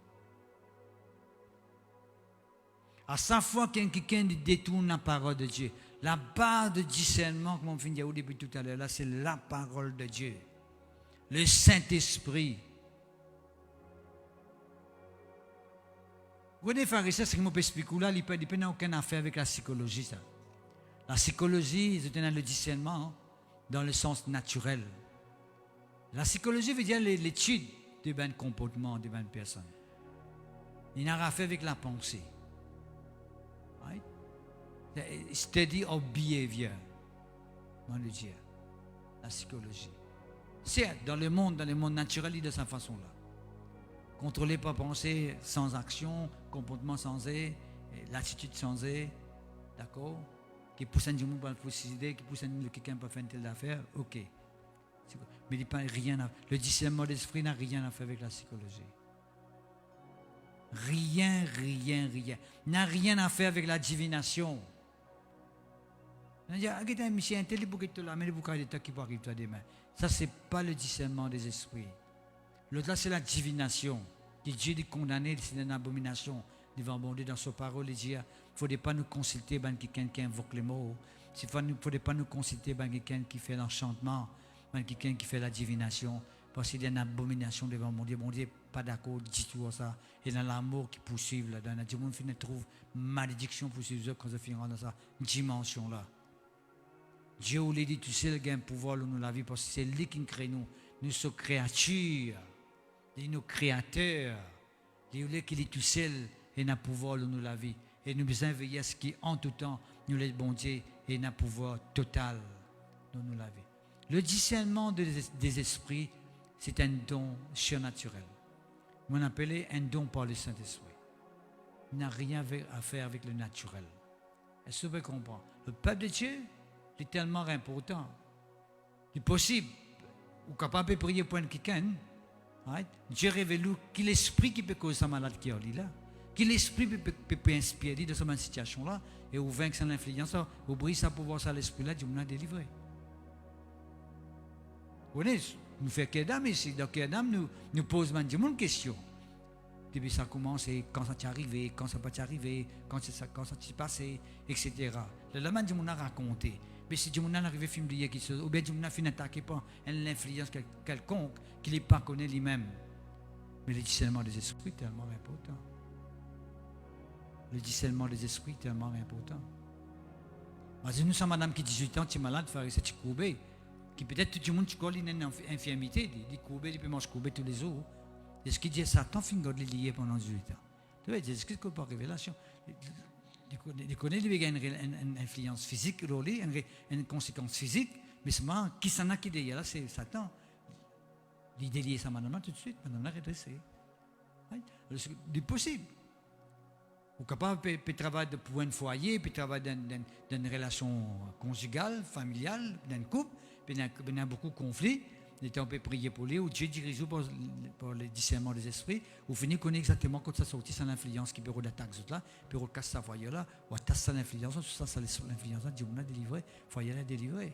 À chaque fois qu'il y a quelqu'un qui détourne la parole de Dieu, la base de discernement, comme on vient de dire au début tout à l'heure, là, c'est la parole de Dieu. Le Saint-Esprit. Vous voyez, pharisiens, ce que je peux expliquer là, il n'a aucune affaire avec la psychologie, ça. La psychologie, c'est dans le discernement, dans le sens naturel. La psychologie veut dire l'étude de ben comportement de ben personne. Il n'a rien à faire avec la pensée. Right? Study of behavior. On le dit. La psychologie. Certes, dans le monde naturel, il est de cette façon-là. Contrôler par pensée, sans action, comportement sans l'attitude sans d'accord? Qui pousse un monde pour le suicider, qui pousse quelqu'un pour faire une telle affaire, ok. Mais il n'y a pas rien à, le discernement d'esprit n'a rien à faire avec la psychologie. Rien. N'a rien à faire avec la divination. On dit, ah, un monsieur intelligent pour que tu l'amènes pour qu'il qui peut arriver toi demain. Ça, ce n'est pas le discernement des esprits. L'autre là, c'est la divination. Qui Dieu dit condamné, c'est une abomination. Devant bon Dieu dans sa parole, il dit, il ne faudrait pas nous consulter quelqu'un qui invoque les mots. Il ne faudrait pas nous consulter quelqu'un qui fait l'enchantement, quelqu'un qui fait la divination. Parce qu'il y a une abomination devant mon Dieu. Mon Dieu n'est pas d'accord du tout à ça. Et dans l'amour qui poursuit là-dedans, tout le monde trouve malédiction pour ces eux quand ils finissent dans cette dimension-là. Dieu vous l'a dit, tu sais, il a un pouvoir dans la vie parce que c'est lui qui crée nous. Nous sommes créatures. Il est nos créateurs. Il est qui est tout seul et n'a pouvoir dans la vie. Et nous besoin veiller à ce qui, en tout temps, nous les bon Dieu et n'a pouvoir total dans la vie. Le discernement des esprits, c'est un don surnaturel. On appelle un don par le Saint-Esprit. Il n'a rien à faire avec le naturel. Est-ce que vous comprenez? Le peuple de Dieu est tellement important. Il est possible, ou capable de prier pour quelqu'un. Right? Dieu révèle qu'il l'esprit qui peut causer sa maladie qui est là. Qu'il l'esprit peut inspirer de cette situation-là et ou vaincre son influence, ou briser sa pouvoir sur l'esprit-là, Dieu nous a délivré. Vous voyez, nous faisons Kedam ici. Dans Kedam, nous posons une question. Depuis ça commence, et quand ça t'est arrivé, quand ça peut t'arriver, quand ça t'est passé, etc. Le lama Dieu nous a raconté. Mais si Dieu nous a arrivé à faire quelque chose, ou bien Dieu nous a fait attaquer par l'influence quelconque qu'il n'est pas connu lui-même. Mais le discernement des esprits est tellement important. Le discernement des esprits est tellement important. Parce que nous sommes madame qui 18 ans, qui est malade, faire cette courbée, qui peut-être tout le monde qui a une infirmité, il courbé, il peut manger courbé tous les jours. Et ce qui dit Satan finit de lier pendant 18 ans. Tu vois, c'est ce qui est par révélation. Il connaît une influence physique, une conséquence physique, mais seulement qui s'en a qui est là, c'est Satan. Il délie sa madame tout de suite, madame l'a redressé. C'est possible. Ou capable de travailler pour un foyer, puis travailler dans une relation conjugale, familiale, dans un couple, puis il y a beaucoup de conflits. On peut prier pour lui, ou Dieu dirige pour le discernement des esprits, ou finir connaître exactement quand ça sortit son influence qui peut d'attaque là, puis on casse sa foyer là, ou attaque son influence, tout ça l'influence là, Dieu m'a délivré, foyer là délivré.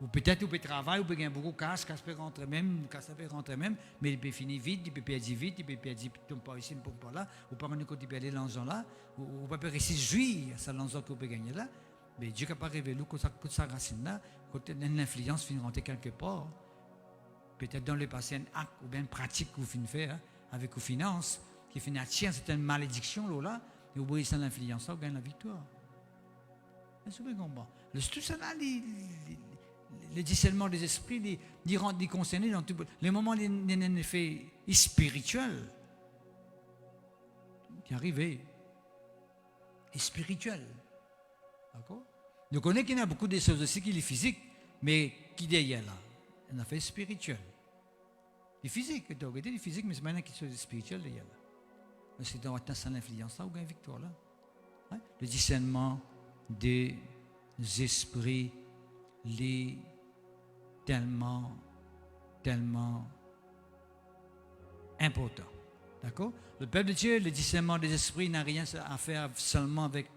Ou peut-être vous pouvez travailler, vous pouvez gagner beaucoup de cash peut rentrer même, mais il peut finir vite, il peut perdre vite, il peut perdre pas ici, pas là, ou par un côté il peut aller l'argent là, ou pas réussir jouir à l'argent que vous pouvez gagner là, mais Dieu n'a pas révélé que sa racine là, quand l'influence finit rentrer quelque part, peut-être dans le passé un acte ou bien une pratique que vous finissez faire avec vos finances, qui finit à tirer certaines malédictions là, et vous voyez ça l'influence là, vous gagnez la victoire. C'est bien comprendre. Tout ça là, le discernement des esprits, les concerner dans tout les moments d'un effet spirituel qui arrive et spirituel. D'accord? Nous connaissons qu'il y a beaucoup de choses aussi qui sont physiques, mais qui derrière là, un affaire spirituel. Les physiques, tu as regardé les physiques, mais c'est maintenant qui sont spirituels derrière là. C'est dans l'influence là ou une victoire là. Hein? Le discernement des esprits, les tellement important. D'accord? Le peuple de Dieu, le discernement des esprits n'a rien à faire seulement avec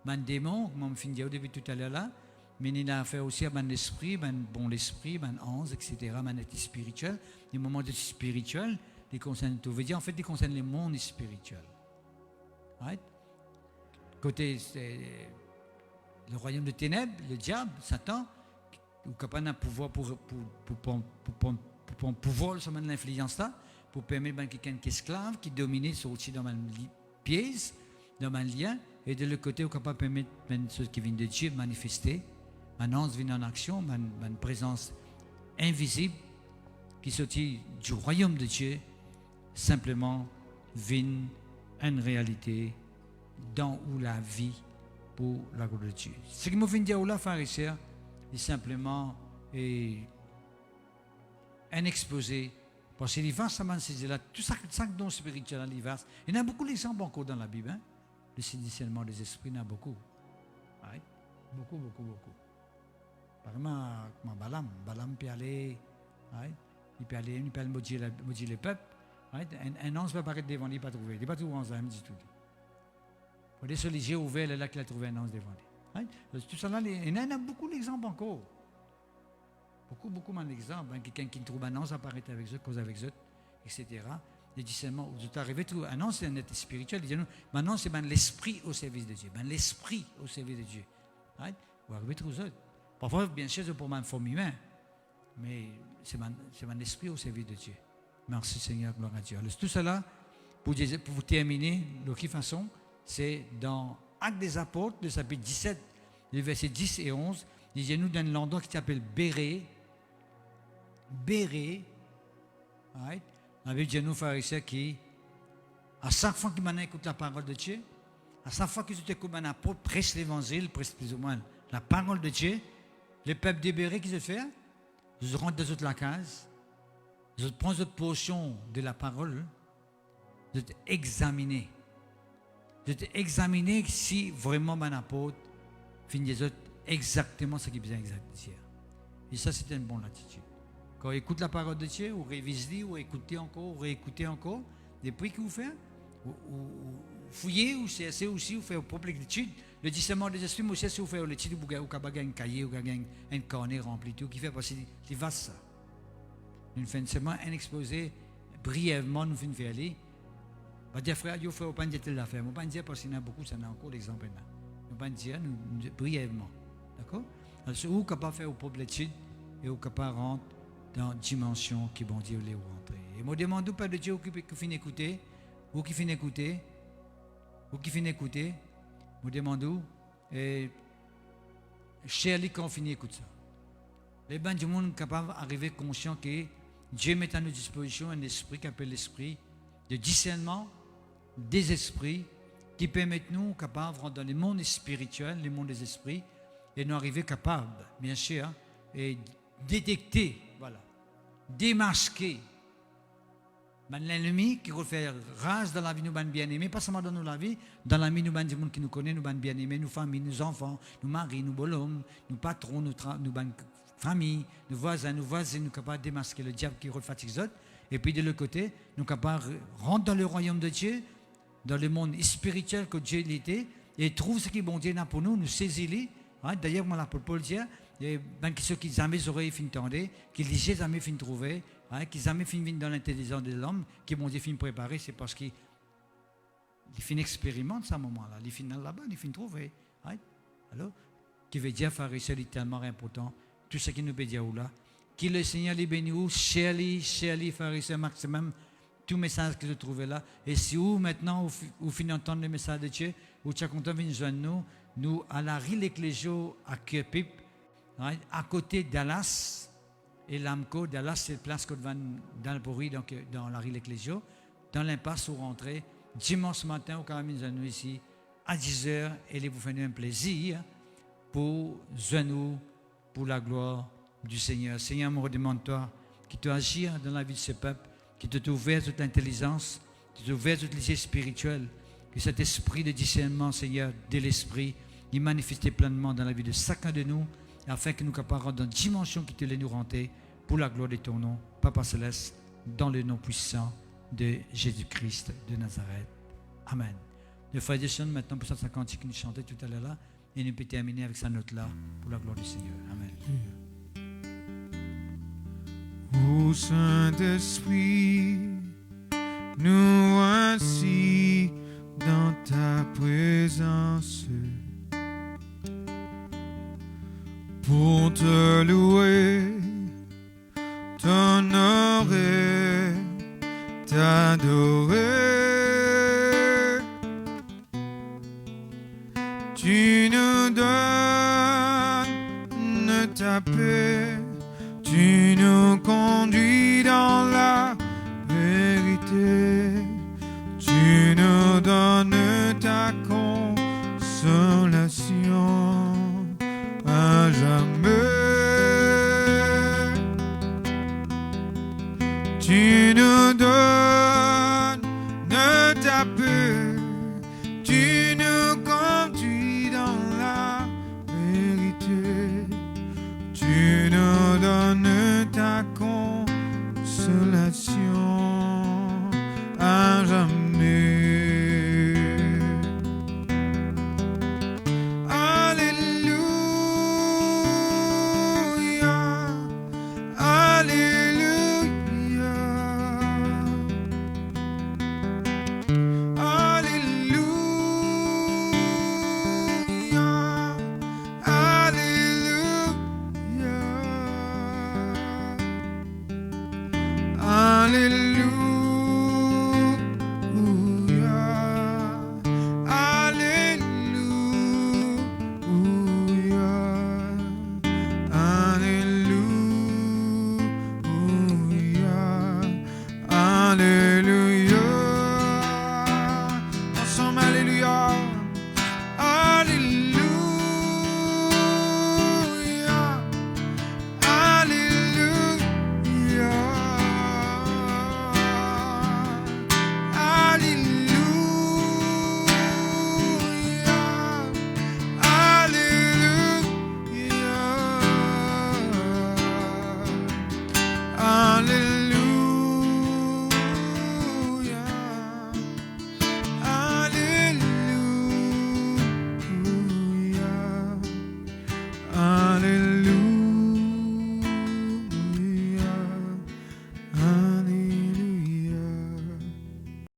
un démon, comme on finit au début tout à l'heure là, mais il a à faire aussi avec un esprit, un bon esprit, un ange, etc., un être spirituel. Les moments de spirituel, ils concernent tout. Veut dire, en fait, ils concernent les mondes spirituels. Right? Côté le royaume de ténèbres, le diable, Satan, ou capable d'un pouvoir pour pouvoir sur l'influence là, pour permettre à quelqu'un qui est esclave, qui domine sur aussi dans un piège, dans un lien, et de l'autre côté, on est capable de permettre ceux qui viennent de Dieu de manifester, un ange vient en action, une présence invisible qui sortit du royaume de Dieu, simplement vient une réalité dans où la vie pour la gloire de Dieu. Ce qui m'a fait dire là, frères et sœurs, est simplement un exposé. Parce que les vers, ça m'a saisi là, tout ça don spirituel dans les vers. Il y en a beaucoup d'exemples encore dans la Bible. Hein? Le discernement des esprits, il y en a beaucoup. Right? Beaucoup. Par exemple, Balaam peut aller, right? Il peut aller maudire le peuple. Right? Un ange peut apparaître devant lui, il ne peut pas trouver. Il ne peut pas trouver un ange du tout. Pour les seuls yeux ouverts, là qu'il a trouvé un ange devant lui. Right? Tout ça là, il y en a beaucoup d'exemples encore. Beaucoup d'exemples. Quelqu'un qui trouve un ange apparaît avec eux, cause avec eux, etc. Le discernement, vous êtes arrivé à trouver un ange, c'est un être spirituel. Maintenant, c'est l'esprit au service de Dieu. L'esprit au service de Dieu. Right? Vous arrivez à trouver eux. Parfois, bien sûr, c'est pour une forme humaine, mais c'est mon esprit au service de Dieu. Merci Seigneur, gloire à Dieu. Alors, tout cela, pour vous terminer, de quelle façon, c'est dans Actes des Apôtres, le chapitre 17, les versets 10 et 11, nous dans un endroit qui s'appelle Bérée. Right? La Bible dit nous, frères et sœurs, qui, à chaque fois qu'ils écoutent la parole de Dieu, à chaque fois qu'ils écoutent un apôtre, prêche l'évangile, prêche plus ou moins la parole de Dieu, le peuple de Bérée, qui se fait, ils rentrent dans la case, ils prennent cette portion de la parole, ils examiner. Ils examiner si vraiment un apôtre finit exactement ce qu'il besoin de dire. Et ça, c'est une bonne attitude. Quand on écoute la parole de Dieu, ou révisez, ou écoutez encore, ou réécoutez encore, depuis que vous faites, ou fouillez, ou cherchez aussi, ou faites vos propres études. Le discernement des esprits, aussi, si vous faites l'étude, vous avez un cahier, vous avez un carnet rempli, tout, qui fait parce que c'est vaste ça. Nous faisons seulement un exposé, brièvement, nous faisons faire aller. On va dire, frère, il faut pas dire telle affaire. On ne va pas dire parce qu'il y en a beaucoup, ça en a encore d'exemples. On va dire brièvement. D'accord? Alors, vous êtes capable de faire vos propres études et vous êtes capable de rentrer dans la dimension qui bon Dieu voulait rentrer. Et moi, demande au Père de Dieu qui finit d'écouter, ou qui finit d'écouter, moi, demande où, et cher lui quand on finit d'écouter ça. Les gens du monde sont capables d'arriver conscient que Dieu met à notre disposition un esprit qui appelle l'esprit de discernement des esprits qui permettent nous capables de rentrer dans les mondes spirituels, les mondes des esprits, et nous arriver capables, bien sûr, et détecter, voilà, démasquer l'ennemi qui veut faire rage dans la vie, nous bien-aimés, pas seulement dans la vie, dans la vie, nous du monde qui nous connaît, nous bien-aimés, nos familles, nos enfants, nos maris, nos bonhommes, nos patrons, nos familles, nos voisins, nous sommes capables de démasquer le diable qui refatigue les autres. Et puis de l'autre côté, nous sommes capables de rentrer dans le royaume de Dieu, dans le monde spirituel que Dieu était, et trouve ce qui bon Dieu a pour nous, nous saisir. Hein? D'ailleurs, moi, l'apôtre Paul dit, ceux qui jamais auraient fin tendre, qui n'ont jamais fin trouver, hein, qui jamais fin dans l'intelligence de l'homme, qui bon Dieu fin préparer, c'est parce qu'ils fin expérimentent ce moment-là, ils fin là-bas, ils fin trouver. Hein? Alors, qui veut dire, frère et sœurs, c'est tellement important, tout ce qui nous peut dire là, que le Seigneur les bénisse, chers frères et sœurs, maximum, tout message que je trouvais là. Et si vous, maintenant, vous finissez d'entendre le message de Dieu, vous êtes content de venir joindre nous, à la rue L'Ecclésiaux à Cœur-Pipe, hein, à côté de Dallas, et l'AMCO, Dallas, c'est la place qu'on va dans le pourri, donc dans la rue L'Ecclésiaux, dans l'impasse où rentrer, dimanche matin, au Caramine nous ici, à 10h, et il vous fait un plaisir pour joindre pour la gloire du Seigneur. Seigneur, me redemande-toi qui te agir dans la vie de ce peuple, qui te ouvert toute l'intelligence, qui te ouvert toutes les yeux spirituels, que cet esprit de discernement, Seigneur, de l'esprit, il manifesté pleinement dans la vie de chacun de nous, afin que nous capables dans une dimension qui te l'est nous rentrer pour la gloire de ton nom, Papa Céleste, dans le nom puissant de Jésus-Christ de Nazareth. Amen. Le frère Deshaun, maintenant pour sa cantique que nous chantait tout à l'heure là, et nous peut terminer avec sa note là, pour la gloire du Seigneur. Amen. Ô Saint-Esprit, nous voici dans ta présence pour te louer, t'honorer, t'adorer. Tu nous donnes ta paix, tu nous conduis dans la vérité, tu nous donnes ta consolation à jamais. Tu nous donnes ta paix.